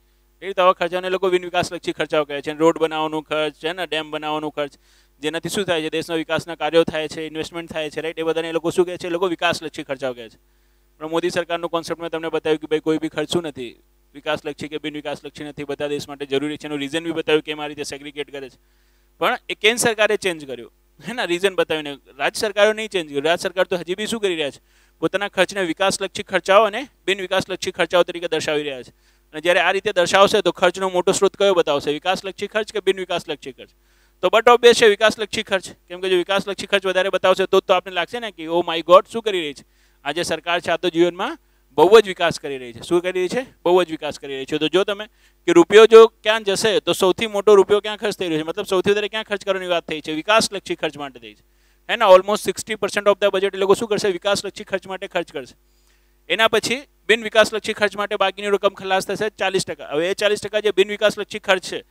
એ રીતે આવા ખર્ચાને લોકો બિન વિકાસલક્ષી ખર્ચાઓ કહે છે. રોડ બનાવવાનું ખર્ચ છે ને, ડેમ બનાવવાનું ખર્ચ, જેનાથી શું થાય છે? દેશના વિકાસના કાર્યો થાય છે, ઇન્વેસ્ટમેન્ટ થાય છે, રાઈટ. એ બધાને લોકો શું કહે છે? લોકો વિકાસલક્ષી ખર્ચાઓ કહે છે. પણ મોદી સરકારનું કોન્સેપ્ટ મેં તમને બતાવ્યું કે ભાઈ કોઈ બી ખર્ચ શું નથી વિકાસલક્ષી કે બિન વિકાસલક્ષી નથી, બધા દેશ માટે જરૂરી છે. એનું રીઝન બી બતાવ્યું કેમ આ રીતે સેગ્રીગેટ કરે છે. પણ એ કેન્દ્ર સરકારે ચેન્જ કર્યું, હે ને, રીઝન બતાવીને. રાજ્ય સરકારો નહીં ચેન્જ કર્યું. રાજ્ય સરકાર તો હજી બી શું કરી રહ્યા છે? પોતાના ખર્ચને વિકાસલક્ષી ખર્ચાઓ અને બિન વિકાસલક્ષી ખર્ચાઓ તરીકે દર્શાવી રહ્યા છે. અને જ્યારે આ રીતે દર્શાવશે તો ખર્ચનો મોટો સ્ત્રોત કયો બતાવશે? વિકાસલક્ષી ખર્ચ કે બિન વિકાસલક્ષી ખર્ચ? તો બટ ઓબ્વિયસ છે વિકાસલક્ષી ખર્ચ. કેમ કે જો વિકાસલક્ષી ખર્ચ વધારે બતાવશે તો આપને લાગશે ને કે ઓ માય ગોડ, શું કરી રહી છે આજે સરકાર છે? આ તો જીવનમાં બહુ જ વિકાસ કરી રહી છે. શું કરી રહી છે? બહુ જ વિકાસ કરી રહી છે. તો જો તમે કે રૂપિયો જો ક્યાં જશે તો સૌથી મોટો રૂપિયો ક્યાં ખર્ચ થઈ રહ્યો છે, મતલબ સૌથી વધારે ક્યાં ખર્ચ કરવાની વાત થઈ છે? વિકાસલક્ષી ખર્ચ માટે થઈ છે, હે ને. ઓલમોસ્ટ 60% ઓફ ધ બજેટ એ લોકો શું કરશે? વિકાસલક્ષી ખર્ચ માટે ખર્ચ કરશે. એના પછી બિન વિકાસલક્ષી ખર્ચ માટે બાકીની રકમ ખલાસ થશે 40%. હવે એ 40% જે બિન વિકાસલક્ષી ખર્ચ છે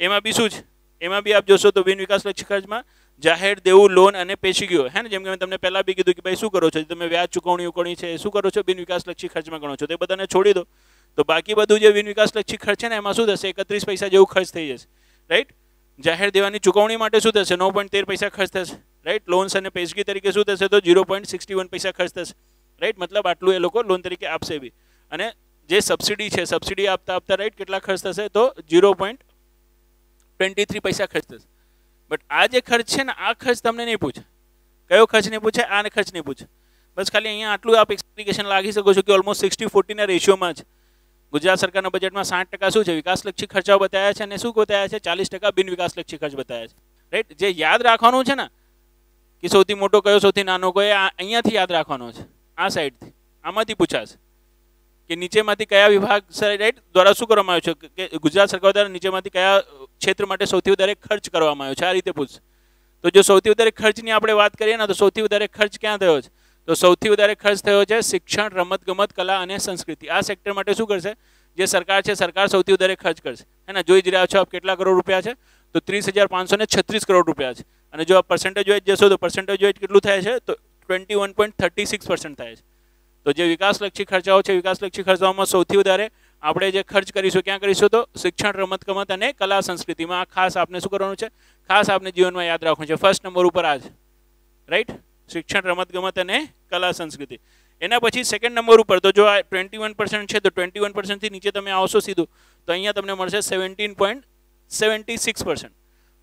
એમાં બી શું છે? એમાં બી આપ જોશો તો બિન વિકાસલક્ષી ખર્ચમાં જાહેર દેવું, લોન અને પેશીગીઓ, હે ને. જેમ કે મેં તમને પહેલા બી કીધું કે ભાઈ શું કરો છો, તમે વ્યાજ ચૂકવણી છે શું કરો છો? બિન વિકાસલક્ષી ખર્ચમાં ગણો છો. તે બધાને છોડી દો તો બાકી બધું જે બિન વિકાસલક્ષી ખર્ચ છે ને એમાં શું થશે? 31 પૈસા જેવું ખર્ચ થઈ જશે, રાઈટ. જાહેર દેવાની ચૂકવણી માટે શું થશે? 9.13 પૈસા ખર્ચ થશે, રાઈટ. લોન્સ અને પેશગી તરીકે શું થશે? તો 0.61 પૈસા ખર્ચ થશે, રાઈટ. મતલબ આટલું એ લોકો લોન તરીકે આપશે બી. અને જે સબસિડી છે, સબસિડી આપતા રાઈટ કેટલા ખર્ચ થશે? તો 0.23 પૈસા ખર્ચ થશે. બટ આ જે ખર્ચ છે ને આ ખર્ચ તમને નહીં પૂછે. કયો ખર્ચ નહીં પૂછે? આ ખર્ચ નહીં પૂછે. બસ ખાલી અહીંયા આટલું આપ એક્સપ્લિકેશન લાગી શકો છો કે ઓલમોસ્ટ 60-40 ના રેશિયોમાં છે. ગુજરાત સરકારના બજેટમાં 60% શું છે? વિકાસલક્ષી ખર્ચાઓ બતાવ્યા છે અને શું બતાવ્યા છે? 40% બિન વિકાસલક્ષી ખર્ચ બતાવ્યા છે, રાઈટ. જે યાદ રાખવાનું છે ને કે સૌથી મોટો કયો સૌથી નાનો કયો, અહીંયાથી યાદ રાખવાનો છે. આ સાઈડથી આમાંથી પૂછાશે કે નીચેમાંથી કયા વિભાગ રાઈટ દ્વારા શું કરવામાં આવ્યું છે, કે ગુજરાત સરકાર દ્વારા નીચેમાંથી કયા ક્ષેત્ર માટે સૌથી વધારે ખર્ચ કરવામાં આવ્યો છે, આ રીતે પૂછશે. તો જો સૌથી વધારે ખર્ચની આપણે વાત કરીએ ને તો સૌથી વધારે ખર્ચ ક્યાં થયો છે? તો સૌથી વધારે ખર્ચ થયો છે શિક્ષણ, રમતગમત, કલા અને સંસ્કૃતિ. આ સેક્ટર માટે શું કરશે? જે સરકાર છે સરકાર સૌથી વધારે ખર્ચ કરશે, હે ને. જોઈ જ રહ્યા છો આપ કેટલા કરોડ રૂપિયા છે? તો 30,536 કરોડ રૂપિયા છે. અને જો આપ પર્સન્ટેજ વાઇઝ જશો તો પર્સન્ટેજ વાઇઝ કેટલું થાય છે? તો 21.36% થાય છે. તો જે વિકાસલક્ષી ખર્ચાઓ છે, વિકાસલક્ષી ખર્ચાઓમાં સૌથી વધારે આપણે જે ખર્ચ કરીશું ક્યાં કરીશું? તો શિક્ષણ, રમતગમત અને કલા સંસ્કૃતિમાં. ખાસ આપને શું કરવાનું છે? ખાસ આપને જીવનમાં યાદ રાખવાનું છે. ફર્સ્ટ નંબર ઉપર આ છે, રાઈટ. શિક્ષણ, રમતગમત અને કલા સંસ્કૃતિ. એના પછી સેકન્ડ નંબર ઉપર તો જો આ 21% છે તો 21% થી નીચે તમે આવશો સીધું તો અહીંયા તમને મળશે 17.76%.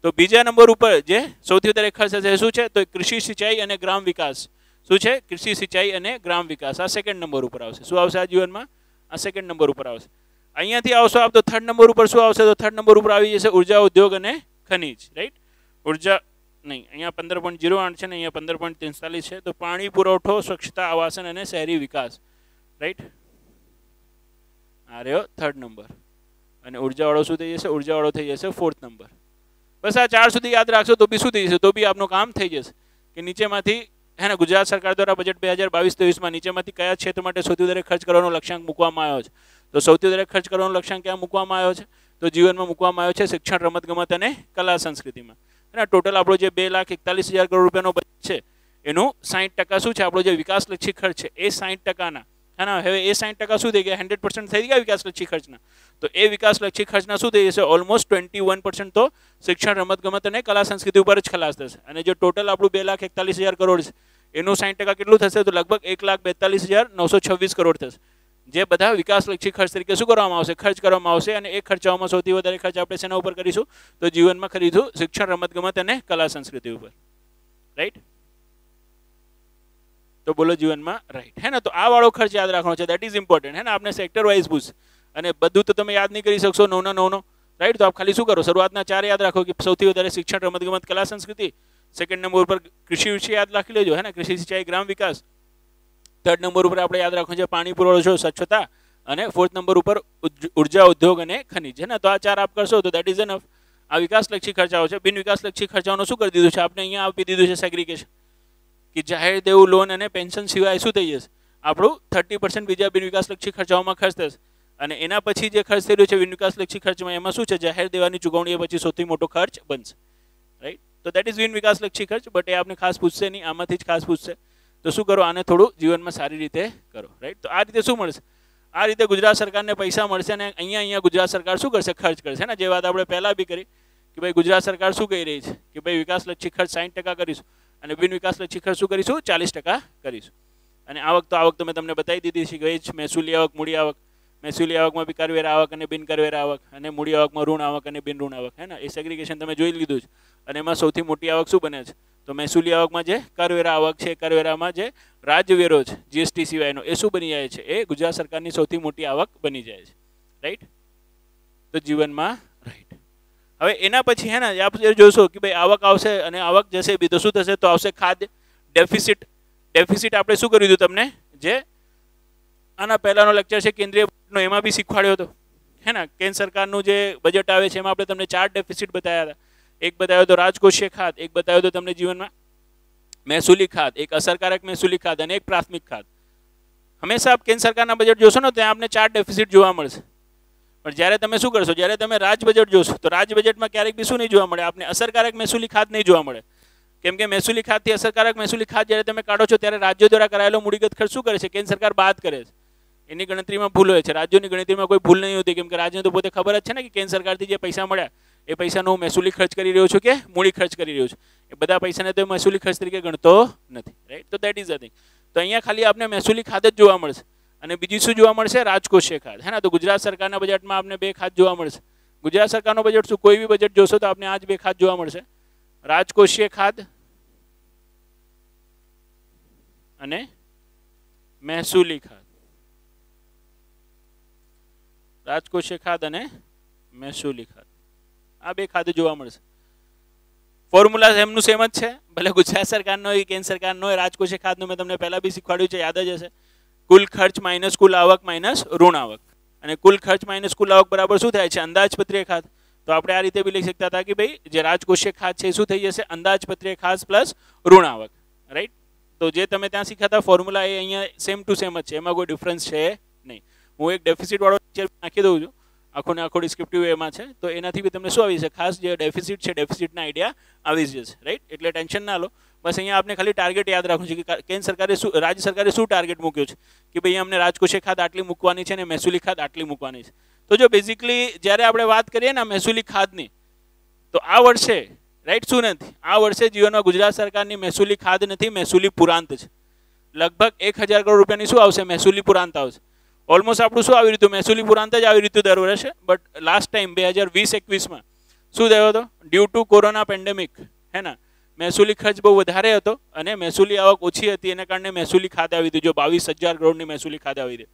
તો બીજા નંબર ઉપર જે સૌથી વધારે ખર્ચ છે શું છે? તો કૃષિ, સિંચાઈ અને ગ્રામ વિકાસ. શું છે? કૃષિ, સિંચાઈ અને ગ્રામ વિકાસ. આ સેકન્ડ નંબર ઉપર આવશે. શું આવશે આ જીવનમાં? આ સેકન્ડ નંબર ઉપર આવશે. અહીંયાથી આવશો આપ તો થર્ડ નંબર ઉપર શું આવશે? તો થર્ડ નંબર ઉપર આવી જશે ઉર્જા, ઉદ્યોગ અને ખનિજ, રાઈટ. ઉર્જા નહીં, અહીંયા 15.08 છે ને અહીંયા 15.43 છે. તો પાણી પુરવઠો, સ્વચ્છતા, આવાસન અને શહેરી વિકાસ, રાઈટ. આ રહ્યો થર્ડ નંબર. અને ઉર્જાવાળો શું થઈ જશે? ઉર્જાવાળો થઈ જશે ફોર્થ નંબર. બસ આ 4 સુધી યાદ રાખશો તો બી શું થઈ જશે? તો બી આપનું કામ થઈ જશે કે નીચેમાંથી, હે ને, ગુજરાત સરકાર દ્વારા બજેટ 2022-23 નીચેમાંથી કયા ક્ષેત્ર માટે સૌથી વધારે ખર્ચ કરવાનો લક્ષ્યાંક મૂકવામાં આવ્યો છે? તો સૌથી વધારે ખર્ચ કરવાનો લક્ષ્યાંક ક્યાં મૂકવામાં આવ્યો છે? તો જીવનમાં મૂકવામાં આવ્યો છે શિક્ષણ, રમતગમત અને કલા સંસ્કૃતિમાં. અને ટોટલ આપણો જે 2,41,000 કરોડ રૂપિયાનો બજેટ છે એનું 60% શું છે? આપણો જે વિકાસલક્ષી ખર્ચ છે એ 60%ના, હે ને. હવે એ 60% શું થઈ ગયા? 100% થઈ ગયા વિકાસલક્ષી ખર્ચના. તો એ વિકાસલક્ષી ખર્ચના શું થઈ જશે? ઓલમોસ્ટ 21% તો શિક્ષણ, રમતગમત અને કલા સંસ્કૃતિ ઉપર જ ખલાસ થશે. અને જે ટોટલ આપણું 2,41,000 કરોડ છે એનું 60% કેટલું થશે? તો લગભગ 1,42,926 કરોડ થશે. જે બધા વિકાસલક્ષી ખર્ચ તરીકે શું કરવામાં આવશે? ખર્ચ કરવામાં આવશે. અને એ ખર્ચાઓમાં સૌથી વધારે ખર્ચ આપણે શેના ઉપર કરીશું? તો જીવનમાં કરીશું શિક્ષણ, રમતગમત અને કલા સંસ્કૃતિ ઉપર, રાઈટ. તો બોલો જીવનમાં, રાઈટ, હે ને. તો આ વાળો ખર્ચ યાદ રાખવાનો છે, દેટ ઇઝ ઇમ્પોર્ટન્ટ, હે ને. આપણે સેક્ટર વાઇઝ પૂછ અને બધું તો તમે યાદ નહીં કરી શકશો 9 રાઈટ. તો આપ ખાલી શું કરો? શરૂઆતના 4 યાદ રાખો કે સૌથી વધારે શિક્ષણ, રમતગમત, કલા સંસ્કૃતિ. સેકન્ડ નંબર ઉપર કૃષિ વિશે યાદ રાખી લેજો, હે ને. કૃષિ, સિંચાઈ, ગ્રામ વિકાસ. થર્ડ નંબર ઉપર આપણે યાદ રાખવાનું છે પાણી પુરવઠો, સ્વચ્છતા. અને ફોર્થ નંબર ઉપર ઉર્જા, ઉદ્યોગ અને ખનિજ, હે ને. તો આ 4 આપ કરશો તો દેટ ઇઝ એનફ. આ વિકાસલક્ષી ખર્ચાઓ છે. બિન વિકાસલક્ષી ખર્ચાઓનું શું કરી દીધું છે? આપણે અહીંયા આપી દીધું છે સેગ્રીગેશન કે જાહેર દેવું, લોન અને પેન્શન સિવાય શું થઈ જશે? આપણું 30% બીજા બિન વિકાસલક્ષી ખર્ચાઓમાં ખર્ચ થશે. અને એના પછી જે ખર્ચ થઈ રહ્યો છે બિન વિકાસલક્ષી ખર્ચમાં એમાં શું છે? જાહેર દેવાની ચૂકવણી એ પછી સૌથી મોટો ખર્ચ બનશે, રાઈટ. તો દેટ ઇઝ બિન વિકાસલક્ષી ખર્ચ. બટ એ આપણે ખાસ પૂછશે નહીં, આમાંથી જ ખાસ પૂછશે. તો શું કરો? આને થોડું જીવનમાં સારી રીતે કરો, રાઈટ. તો આ રીતે શું મળશે? આ રીતે ગુજરાત સરકારને પૈસા મળશે અને અહીંયા ગુજરાત સરકાર શું કરશે? ખર્ચ કરશે, ને. જે વાત આપણે પહેલાં બી કરી કે ભાઈ ગુજરાત સરકાર શું કહી રહી છે કે ભાઈ વિકાસલક્ષી ખર્ચ 60% કરીશું અને બિન વિકાસલક્ષી ખર્ચ શું કરીશું? 40% કરીશું. અને આવક તો મેં તમને બતાવી દીધી છે કે જ મહેસૂલી આવક, મૂડી આવક. મહેસૂલી આવકમાં બી કરવેરા આવક અને બિન કરવેરા આવક, અને મૂડી આવકમાં ઋણ આવક અને બિન ઋણ આવક, હે ને. એ સેગ્રીગેશન તમે જોઈ લીધું છે. અને એમાં સૌથી મોટી આવક શું બને છે? તો મહેસૂલી આવકમાં જે કરવેરા આવક છે, કરવેરામાં જે રાજ્યવેરો છે જીએસટી સિવાયનો, એ શું બની જાય છે? એ ગુજરાત સરકારની સૌથી મોટી આવક બની જાય છે, રાઈટ. તો જીવનમાં, રાઈટ. હવે એના પછી, હે ને, આપણે જોશો કે ભાઈ આવક આવશે અને આવક જશે બી તો શું થશે? તો આવશે ખાદ્ય ડેફિસિટ. ડેફિસિટ આપણે શું કર્યું હતું તમને? જે આના પહેલાંનો લેક્ચર છે કેન્દ્રીય બજેટનો, એમાં બી શીખવાડ્યો હતો હે ને. કેન્દ્ર સરકારનું જે બજેટ આવે છે એમાં આપણે તમને 4 ડેફિસિટ બતાવ્યા હતા. એક બતાવ્યો તો રાજકોષીય ખાત, એક બતાવ્યો તો તમને જીવનમાં મહેસૂલી ખાત, એક અસરકારક મહેસૂલી ખાત અને એક પ્રાથમિક ખાત. હંમેશા આપ કેન્દ્ર સરકારના બજેટ જોશો ને ત્યાં આપને 4 ડેફિસિટ જોવા મળશે. પણ જ્યારે તમે શું કરશો, જ્યારે તમે રાજ બજેટ જોશો તો રાજ બજેટમાં ક્યારેક બી શું નહીં જોવા મળે, આપને અસરકારક મહેસૂલી ખાત નહીં જોવા મળે. કેમ કે મહેસૂલી ખાતથી અસરકારક મહેસૂલી ખાત જ્યારે તમે કાઢો છો ત્યારે રાજ્યો દ્વારા કરાયેલો મૂડીગત ખર્ચ શું કરે છે, કેન્દ્ર સરકાર બાદ કરે છે. એની ગણતરીમાં ભૂલ હોય છે, રાજ્યોની ગણતરીમાં કોઈ ભૂલ નહીં હોતી. કેમ કે રાજ્યને તો પોતે ખબર જ છે ને કે કેન્દ્ર સરકારથી જે પૈસા મળ્યા એ પૈસાનો હું મહેસૂલી ખર્ચ કરી રહ્યો છું કે મૂડી ખર્ચ કરી રહ્યો છું. એ બધા પૈસાને તો મહેસૂલી ખર્ચ તરીકે ગણતો નથી, રાઈટ. તો દેટ ઇઝ ધ થિંગ. તો અહીંયા ખાલી આપને મહેસૂલી ખાત જ જોવા મળશે. અને બીજું શું જોવા મળશે, રાજકોષીય ખાત હે ને. તો ગુજરાત સરકારના બજેટમાં આપને 2 ખાત જોવા મળશે. ગુજરાત સરકારનો બજેટ શું, કોઈ બી બજેટ જોશો તો આપને આ જ 2 ખાત જોવા મળશે, રાજકોષીય ખાત અને મહેસૂલી ખાત. રાજકોષીય ખાત અને મહેસૂલી ખાત, આ 2 ખાત જોવા મળશે. ફોર્મ્યુલા એમનું સેમ જ છે, ભલે ગુજરાત સરકારનો હોય કેન્દ્ર સરકારનો હોય. રાજકોષીય ખાતનું મેં તમને પહેલા બી શીખવાડ્યું છે, યાદ જ હશે. કુલ ખર્ચ માઇનસ કુલ આવક માઇનસ ઋણ આવક. અને કુલ ખર્ચ માઇનસ કુલ આવક બરાબર શું થાય છે, અંદાજપત્રીય ખાત. તો આપણે આ રીતે બી લખી શકતા હતા કે ભાઈ જે રાજકોષીય ખાત છે શું થઈ જશે, અંદાજપત્રીય ખાત પ્લસ ઋણ આવક, રાઈટ. તો જે તમે ત્યાં શીખ્યા હતા ફોર્મ્યુલા એ અહીંયા સેમ ટુ સેમ જ છે, એમાં કોઈ ડિફરન્સ છે નહીં. હું એક ડેફિસિટ વાળો નાખી દઉં છું, આખો ને આખો ડિસ્ક્રિપ્ટિવ એમાં છે. તો એનાથી બી તમને શું આવી જશે, ખાસ જે ડેફિસિટ છે ડેફિસિટના આઈડિયા આવી જશે, રાઈટ. એટલે ટેન્શન ના લો. બસ અહીંયા આપણે ખાલી ટાર્ગેટ યાદ રાખવું છે કે કેન્દ્ર સરકારે શું, રાજ્ય સરકારે શું ટાર્ગેટ મૂક્યો છે કે ભાઈ અમને રાજકોષીય ખાત આટલી મૂકવાની છે અને મહેસૂલી ખાત આટલી મૂકવાની છે. તો જો બેઝિકલી જ્યારે આપણે વાત કરીએ ને મહેસૂલી ખાતની, તો આ વર્ષે રાઈટ શું નથી, આ વર્ષે જીવનમાં ગુજરાત સરકારની મહેસૂલી ખાત નથી, મહેસૂલી પુરાંત છે. લગભગ 1000 કરોડ રૂપિયાની શું આવશે, મહેસૂલી પુરાંત આવશે. ઓલમોસ્ટ આપણું શું આવી રહ્યું, મહેસૂલી પુરાંત જ આવી રહ્યું દર વર્ષે. બટ લાસ્ટ ટાઈમ 2020-21માં શું થયો હતો, ડ્યુ ટુ કોરોના પેન્ડેમિક હે ને, મહેસૂલી ખર્ચ બહુ વધારે હતો અને મહેસૂલી આવક ઓછી હતી, એના કારણે મહેસૂલી ખાત આવી હતી. જો 22,000 કરોડની મહેસૂલી ખાત આવી હતી.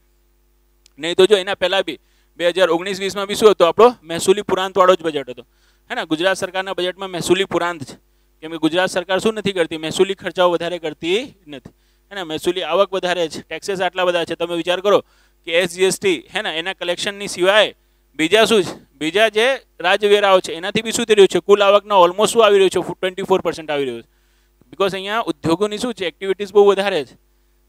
નહીં તો જો એના પહેલાં બી 2019-20માં બી શું હતો, આપણો મહેસૂલી પુરાંતવાળો જ બજેટ હતો હે ને. ગુજરાત સરકારના બજેટમાં મહેસૂલી પુરાંત છે, કેમ કે ગુજરાત સરકાર શું નથી કરતી, મહેસૂલી ખર્ચાઓ વધારે કરતી નથી હે ને. મહેસૂલી આવક વધારે છે, ટેક્सेस આટલા બધા છે. તમે વિચાર કરો કે SGST હે ને, એના કલેક્શનની સિવાય બીજા શું છે, બીજા જે રાજવેરાઓ છે એનાથી બી શું થઈ રહ્યું છે, કુલ આવકનો ઓલમોસ્ટ શું આવી રહ્યું છે, 24% આવી રહ્યું છે. બીકોઝ અહીંયા ઉદ્યોગોની શું છે, એક્ટિવિટીઝ બહુ વધારે છે.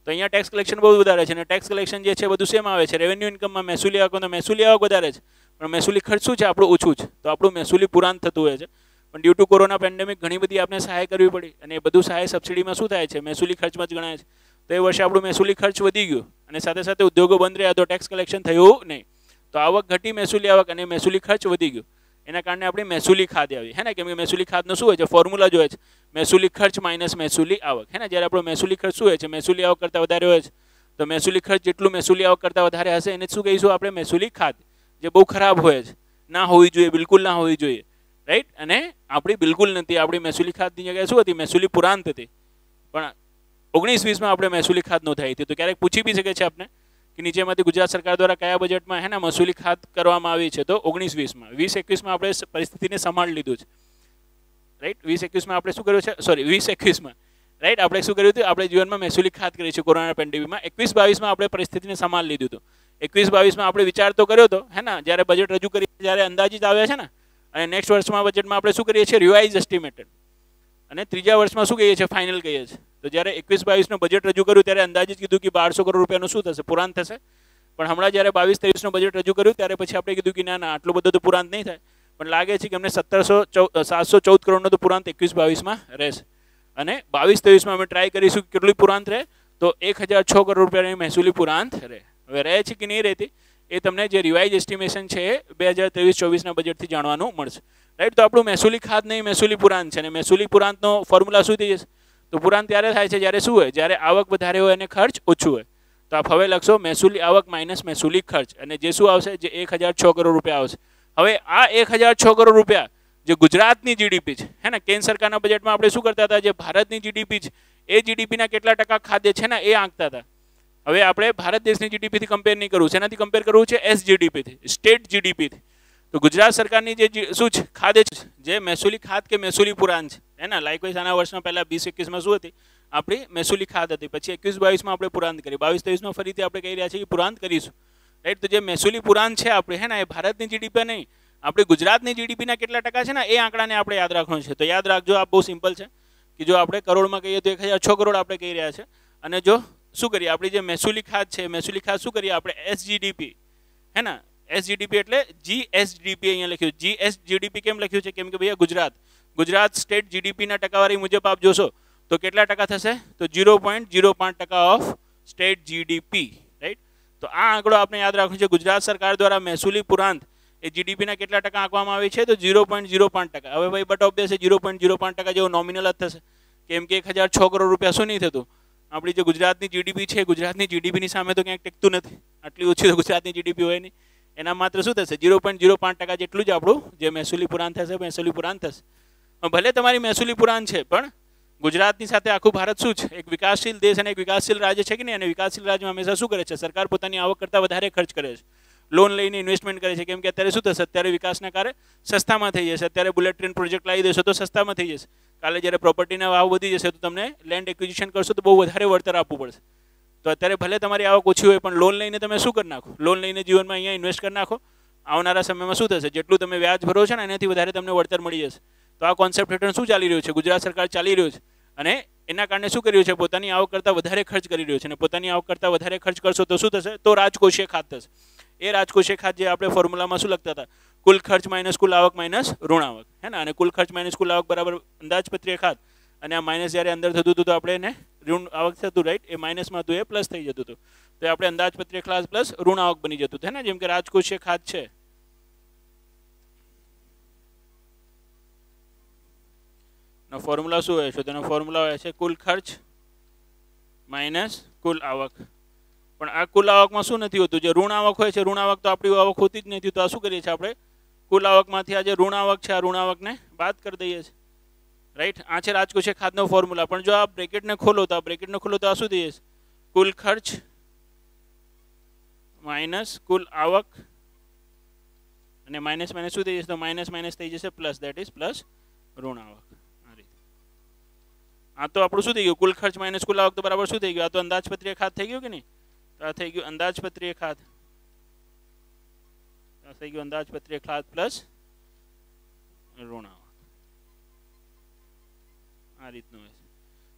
તો અહીંયા ટેક્સ કલેક્શન બહુ વધારે છે અને ટેક્સ કલેક્શન જે છે બધું સેમ આવે છે. રેવન્યુ ઇન્કમમાં મહેસૂલી આવક તો મહેસૂલી આવક વધારે છે, પણ મહેસૂલી ખર્ચ શું છે આપણું ઓછું છે. તો આપણું મહેસૂલી પુરાંત થતું હોય છે. પણ ડ્યુ ટુ કોરોના પેન્ડેમિક ઘણી બધી આપણે સહાય કરવી પડી અને એ બધું સહાય સબસિડીમાં શું થાય છે, મહેસૂલી ખર્ચમાં જ ગણાય છે. તો એ વર્ષે આપણું મહેસૂલી ખર્ચ વધી ગયું અને સાથે સાથે ઉદ્યોગો બંધ રહ્યા તો ટેક્સ કલેક્શન થયું નહીં. તો આવક ઘટી, મહેસૂલી આવક અને મહેસૂલી ખર્ચ વધી ગયું. એના કારણે આપણી મહેસૂલી ખાત આવી હે ને. કેમ કે મહેસૂલી ખાતનું શું હોય છે, ફોર્મ્યુલા જો હોય છે મહેસૂલી ખર્ચ માઇનસ મહેસૂલી આવક હે ને. જ્યારે આપણો મહેસૂલી ખર્ચ શું હોય છે, મહેસૂલી આવક કરતાં વધારે હોય છે. તો મહેસૂલી ખર્ચ જેટલું મહેસૂલી આવક કરતાં વધારે હશે એને શું કહીશું આપણે, મહેસૂલી ખાત. જે બહુ ખરાબ હોય છે, ના હોવી જોઈએ, બિલકુલ ના હોવી જોઈએ, રાઈટ. અને આપણી બિલકુલ નથી, આપણી મહેસૂલી ખાતની જગ્યાએ શું હતી, મહેસૂલી પુરાંત હતી. પણ 19-20માં આપણે મહેસૂલી ખાત ન થઈ હતી. તો ક્યારેક પૂછી બી શકે છે આપણે કે નીચેમાંથી ગુજરાત સરકાર દ્વારા કયા બજેટમાં હે ને મહેસૂલી ખાત કરવામાં આવી છે. તો 19-20માં. 20-21માં આપણે પરિસ્થિતિને સંભાળી લીધું છે, રાઈટ. 20-21માં આપણે શું કર્યું છે, સોરી 20-21માં રાઈટ આપણે શું કર્યું હતું, આપણે જીવનમાં મહેસૂલી ખાત કરી છે કોરોના પેન્ડેમિકમાં. 21-22માં આપણે પરિસ્થિતિને સંભાળી લીધું હતું. 21-22માં આપણે વિચાર તો કર્યો હતો હે ને, જ્યારે બજેટ રજૂ કરીએ જ્યારે અંદાજિત આવ્યા છે ને. અને નેક્સ્ટ વર્ષમાં બજેટમાં આપણે શું કરીએ છીએ, રિવાઇઝ એસ્ટિમેટેડ. અને ત્રીજા વર્ષમાં શું કહીએ છીએ, ફાઇનલ કહીએ છીએ. તો જ્યારે 21-22નું બજેટ રજૂ કર્યું ત્યારે અંદાજિત કીધું કે 1200 કરોડ રૂપિયાનું શું થશે, પુરાંત થશે. પણ હમણાં જ્યારે 22-23નું બજેટ રજૂ કર્યું ત્યારે પછી આપણે કીધું કે ના ના આટલું બધું તો પુરાંત નહીં થાય. પણ લાગે છે કે અમને 714 કરોડનો તો પુરાંત 21-22માં રહેશે. અને 22-23માં અમે ટ્રાય કરીશું કે કેટલું પુરાંત રહે. તો 1006 કરોડ રૂપિયાની મહેસૂલી પુરાંત રહે. હવે રહે છે કે નહીં રહેતી એ તમને જે રિવાઇઝ એસ્ટિમેશન છે એ 2023-24ના બજેટથી જાણવાનું મળશે, રાઈટ. તો આપણું મહેસૂલી ખાત નહીં, મહેસૂલી પુરાંત છે. અને મહેસૂલી પુરાંતનો ફોર્મ્યુલા શું થઈ જશે, તો પુરાંત ત્યારે થાય છે જ્યારે શું હોય, જ્યારે આવક વધારે હોય અને ખર્ચ ઓછું હોય. તો આપ હવે લખશો મહેસૂલી આવક માઇનસ મહેસૂલી ખર્ચ, અને જે શું આવશે, જે 1006 કરોડ રૂપિયા આવશે. હવે આ 1006 કરોડ રૂપિયા જે ગુજરાતની જીડીપી છે હે ને, કેન્દ્ર સરકારના બજેટમાં આપણે શું કરતા હતા, જે ભારતની જીડીપી છે એ જીડીપીના કેટલા ટકા ખાદ્ય છે ને એ આંકતા હતા. હવે આપણે ભારત દેશની જીડીપીથી કમ્પેર નહીં કરવું, શેનાથી કમ્પેર કરવું છે, SGDPથી, સ્ટેટ જીડીપીથી. તો ગુજરાત સરકારની જે શું છે ખાદ્ય છે, જે મહેસૂલી ખાત કે મહેસૂલી પુરાંત છે હે ને. લાઇકવાઇઝ આના વર્ષમાં પહેલાં 20-21માં શું હતી, આપણી મહેસૂલી ખાત હતી, પછી 21-22 માં આપણે પુરાંત કરી, 22-23 માં ફરીથી આપણે કહી રહ્યા છીએ કે પુરાંત કરીશું, રાઈટ. તો જે મહેસૂલી પુરાંત છે આપણે હે ને એ ભારતની જીડીપી નહીં, આપણી ગુજરાતની જીડીપીના કેટલા ટકા છે ને એ આંકડાને આપણે યાદ રાખવાનું છે. તો યાદ રાખજો, આ બહુ સિમ્પલ છે કે જો આપણે કરોડમાં કહીએ તો 1006 કરોડ આપણે કહી રહ્યા છે, અને જો શું કરીએ આપણી જે મહેસૂલી ખાત છે, મહેસૂલી ખાત શું કરીએ આપણે એસજીડીપી હે ને, એસજીડીપી એટલે જીએસડીપી અહીંયા લખ્યું. જીએસજીડીપી કેમ લખ્યું છે? કેમ કે ભૈયા ગુજરાત સ્ટેટ જીડીપીના ટકાવારી મુજબ આપ જોશો તો કેટલા ટકા થશે? તો 0.05% ઓફ સ્ટેટ જીડીપી, રાઈટ. તો આ આંકડો આપણે યાદ રાખવું છે. ગુજરાત સરકાર દ્વારા મહેસૂલી પુરાંત એ જીડીપીના કેટલા ટકા આંકવામાં આવે છે? તો 0.05%. હવે ભાઈ બટ ઓબ્વિયસ 0.05% જેવો નોમિનલ જ થશે, કેમ કે 1006 કરોડ રૂપિયા શું નહીં થતું, આપણી જે ગુજરાતની જીડીપી છે, ગુજરાતની જીડીપીની સામે તો ક્યાંક ટેકતું નથી, આટલી ઓછી તો ગુજરાતની જીડીપી હોય નહીં. એના માત્ર શું થશે? 0.05% જેટલું જ આપણું જે મહેસૂલી પુરાંત થશે, મહેસૂલી પુરાંત થશે. ભલે તમારી મહેસૂલી પુરાંત છે, પણ ગુજરાતની સાથે આખું ભારત શું છે? એક વિકાસશીલ દેશ અને એક વિકાસશીલ રાજ્ય છે કે નહીં? અને વિકાસશીલ રાજ્યમાં હંમેશા શું કરે છે? સરકાર પોતાની આવક કરતાં વધારે ખર્ચ કરે છે, લોન લઈને ઇન્વેસ્ટમેન્ટ કરે છે, કેમ કે અત્યારે શું થશે? અત્યારે વિકાસના કાર્ય સસ્તામાં થઈ જશે. અત્યારે બુલેટ ટ્રેન પ્રોજેક્ટ લાવી દેશો તો સસ્તામાં થઈ જશે. કાલે જ્યારે પ્રોપર્ટીના ભાવ વધી જશે તો તમને લેન્ડ એક્વિઝિશન કરશો તો બહુ વધારે વળતર આપવું પડશે. તો અત્યારે ભલે તમારી આવક ઓછી હોય, પણ લોન લઈને તમે શું કરી નાખો? લોન લઈને જીવનમાં અહીંયા ઇન્વેસ્ટ કરી નાખો. આવનારા સમયમાં શું થશે? જેટલું તમે વ્યાજ ભરો છો ને એનાથી વધારે તમને વળતર મળી જશે. તો આ કોન્સેપ્ટ હેઠળ શું ચાલી રહ્યું છે? ગુજરાત સરકાર ચાલી રહ્યું છે, અને એના કારણે શું કર્યું છે? પોતાની આવક કરતાં વધારે ખર્ચ કરી રહ્યું છે, અને પોતાની આવક કરતાં વધારે ખર્ચ કરશો તો શું થશે? તો રાજકોષીય ખાત થશે. એ રાજકોષીય ખાત જે આપણે ફોર્મ્યુલામાં શું લખતા હતા? કુલ ખર્ચ માઇનસ કુલ આવક માઇનસ ઋણ આવક, હે ને. અને કુલ ખર્ચ માઇનસ કુલ આવક બરાબર અંદાજપત્રીય ખાત, અને આ માઇનસ જ્યારે અંદર થતું હતું તો આપણે એને ઋણ આવક થતું, રાઈટ. એ માઇનસમાં હતું એ પ્લસ થઈ જતું હતું, તો આપણે અંદાજપત્રીય ખાત પ્લસ ઋણ આવક બની જતું હતું, હે ને. જેમ કે રાજકોષીય ખાત છે, ફોર્મ્યુલા શું હોય છે? તેનો ફોર્મ્યુલા હોય છે કુલ ખર્ચ માઇનસ કુલ આવક. પણ આ કુલ આવકમાં શું નથી હોતું? જે ઋણ આવક હોય છે, ઋણ આવક તો આપણી આવક હોતી જ નથી. તો આ શું કરીએ છીએ આપણે? કુલ આવકમાંથી આ જે ઋણ આવક છે, આ ઋણ આવકને બાદ કરી દઈએ છીએ, રાઈટ. આ છે રાજકોષીય ખાતનો ફોર્મ્યુલા. પણ જો આ બ્રેકેટને ખોલો તો આ શું થઈ જશે? કુલ ખર્ચ માઇનસ કુલ આવક, અને માઇનસ માઇનસ શું થઈ જશે? તો માઇનસ માઇનસ થઈ જશે પ્લસ, દેટ ઇઝ પ્લસ ઋણ આવક. આ તો આપણું શું થઈ ગયું? કુલ ખર્ચ માઇનસ કુલ આવક તો બરાબર શું થઈ ગયું? આ તો અંદાજપત્રીય ખાત થઈ ગયું કે નહીં? તો આ થઈ ગયું અંદાજપત્રીય ખાત, આ થઈ ગયું અંદાજપત્રીય ખાત પ્લસ ઋણ આવક. આ રીતનું હોય છે.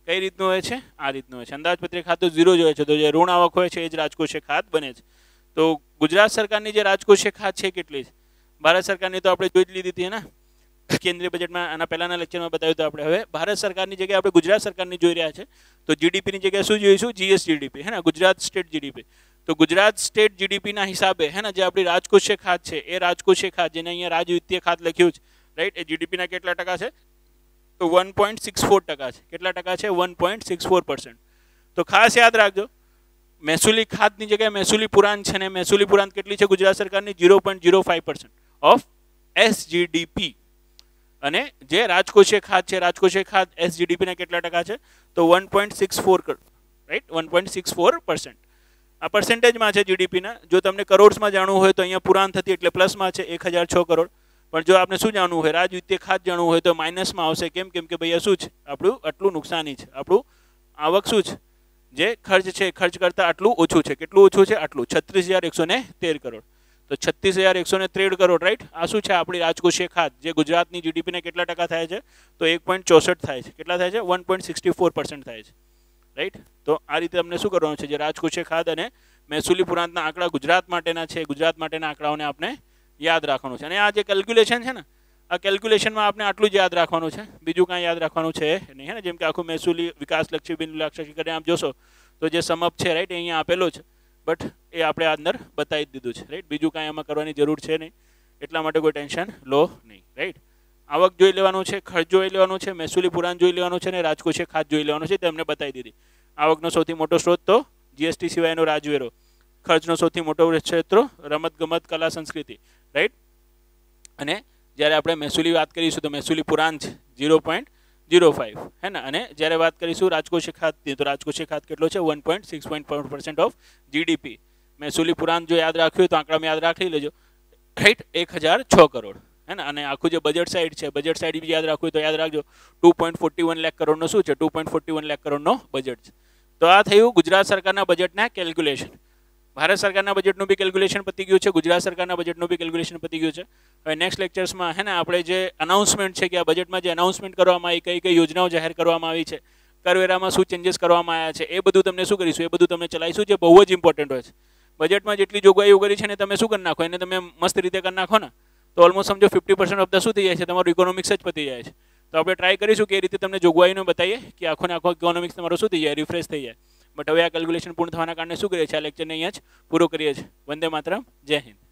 કઈ રીતનું હોય છે? આ રીતનું હોય છે. અંદાજપત્રીય ખાત તો 0 જ હોય છે, તો જે ઋણ આવક હોય છે એ જ રાજકોષીય ખાત બને છે. તો ગુજરાત સરકારની જે રાજકોષીય ખાત છે કેટલી છે? ભારત સરકારની તો આપણે જોઈ જ લીધી હતી ને, કેન્દ્રીય બજેટમાં. આના પહેલાના લેક્ચરમાં બતાવ્યું હતું આપણે. હવે ભારત સરકારની જગ્યાએ આપણે ગુજરાત સરકારની જોઈ રહ્યા છે. તો જીડીપીની જગ્યાએ શું જોઈશું? જીએસજીડીપી, હે ને, ગુજરાત સ્ટેટ જીડીપી. તો ગુજરાત સ્ટેટ જીડીપીના હિસાબે, હે ને, જે આપણી રાજકોષીય ખાત છે, એ રાજકોષીય ખાત, જેને અહીંયા રાજવિત્તીય ખાત લખ્યું છે, રાઈટ, એ જીડીપીના કેટલા ટકા છે? તો 1.64% છે. કેટલા ટકા છે? 1.64%. તો ખાસ યાદ રાખજો, મહેસૂલી ખાતની જગ્યાએ મહેસૂલી પુરાંત છે, ને મહેસૂલી પુરાંત કેટલી છે ગુજરાત સરકારની? 0.05% ઓફ એસજીડીપી. અને જે રાજકોષીય ખાત છે, રાજકોષીય ખાત એસજીડીપીના કેટલા ટકા છે? તો 1.64, રાઈટ, 1.64%. આ પર્સન્ટેજમાં છે જીડીપીના. જો તમને કરોડ્સમાં જાણવું હોય તો અહીંયા પુરાંત હતી એટલે પ્લસમાં છે 1006 કરોડ. પણ જો આપણે શું જાણવું હોય, રાજવિત્તીય ખાત જાણવું હોય તો માઇનસમાં આવશે. કેમ? કેમ કે ભૈયા શું છે? આપણું આટલું નુકસાની છે, આપણું આવક શું છે? જે ખર્ચ છે ખર્ચ કરતાં આટલું ઓછું છે. કેટલું ઓછું છે? આટલું 36,113 કરોડ. તો 36,113 કરોડ, રાઈટ. આ શું છે? આપણી રાજકોષીય ખાત, જે ગુજરાતની જીડીપીને કેટલા ટકા થાય છે? તો 1.64 થાય છે. કેટલા થાય છે? 1.64% થાય છે, રાઈટ. તો આ રીતે તમને શું કરવાનું છે? જે રાજકોષીય ખાત અને મહેસૂલી પુરાંતના આંકડા ગુજરાત માટેના છે, ગુજરાત માટેના આંકડાઓને આપણે યાદ રાખવાનું છે. અને આ જે કેલ્ક્યુલેશન છે ને, આ કેલ્ક્યુલેશનમાં આપણે આટલું જ યાદ રાખવાનું છે, બીજું કાંઈ યાદ રાખવાનું છે નહીં, હે ને. જેમ કે આખું મહેસૂલી વિકાસલક્ષી બિનલક્ષી કરીને આપ જોશો તો જે સમઅપ છે, રાઈટ, અહીંયા આપેલો છે, બટ એ આપણે અંદર બતાવી જ દીધું છે, રાઈટ. બીજું કાંઈ એમાં કરવાની જરૂર છે નહીં, એટલા માટે કોઈ ટેન્શન લો નહીં, રાઈટ. આવક જોઈ લેવાનું છે, ખર્ચ જોઈ લેવાનું છે, મહેસૂલી પુરાંત જોઈ લેવાનું છે, અને રાજકોષીય ખાત જોઈ લેવાનું છે. તેમને બતાવી દીધી. આવકનો સૌથી મોટો સ્ત્રોત તો જીએસટી સિવાયનો રાજવેરો, ખર્ચનો સૌથી મોટો ક્ષેત્ર રમતગમત, કલા, સંસ્કૃતિ, રાઈટ. અને જ્યારે આપણે મહેસૂલી વાત કરીશું તો મહેસૂલી પુરાંત 0.05, હે ને. અને જ્યારે વાત કરીશું રાજકોષીય ખાતની તો રાજકોષીય ખાત કેટલો છે? 1.6% ઓફ જીડીપી. મહેસૂલી પુરાંત જો યાદ રાખ્યું હોય તો આંકડામાં યાદ રાખી લેજો, રાઈટ, 1006 કરોડ, है ને, અને આખું જે બજેટ સાઇડ છે, બજેટ સાઇડ બી યાદ રાખવું તો યાદ રાખજો 2.41 લાખ કરોડનો શું છે, 2.41 લાખ કરોડનો બજેટ છે. તો આ થયું ગુજરાત સરકારના બજેટના કેલ્ક્યુલેશન. ભારત સરકારના બજેટનું બી કેલ્ક્યુલેશન પતી ગયું છે, ગુજરાત સરકારના બજેટનું બી કેલ્ક્યુલેશન પતી ગયું છે. હવે નેક્સ્ટ લેક્ચર્સમાં હે ને આપણે જે અનાઉન્સમેન્ટ છે કે આ બજેટમાં જે અનાઉન્સમેન્ટ કરવામાં આવી, કઈ કઈ યોજનાઓ જાહેર કરવામાં આવી છે, કરવેરામાં શું ચેન્જીસ કરવામાં આવ્યા છે, એ બધું તમને શું કરીશું, એ બધું તમને ચલાવીશું, જે બહુ જ ઇમ્પોર્ટન્ટ હોય છે. બજેટમાં જેટલી જોગવાઈઓ કરી છે ને તમે શું કરી નાખો, એને તમે મસ્ત રીતે કરી નાખો ને તો ઓલમોસ્ટ સમજો 50% ઓફ ધ શું થઈ જાય છે, તમારું ઇકોનોમિક્સ જ પતી જાય છે. તો આપણે ટ્રાય કરીશું કે એ રીતે તમને જોગવાઈઓને બતાવીએ કે આખો ને આખો ઇકોનોમિક્સ તમારો શું થઈ જાય, રિફ્રેશ થઈ જાય. બટ હવે આ કેલ્ક્યુલેશન પૂર્ણ થવાના કારણે શું કરીએ છીએ, આ લેક્ચરને અહીંયા જ પૂરો કરીએ છીએ. વંદે માતરમ, જય હિન્દ.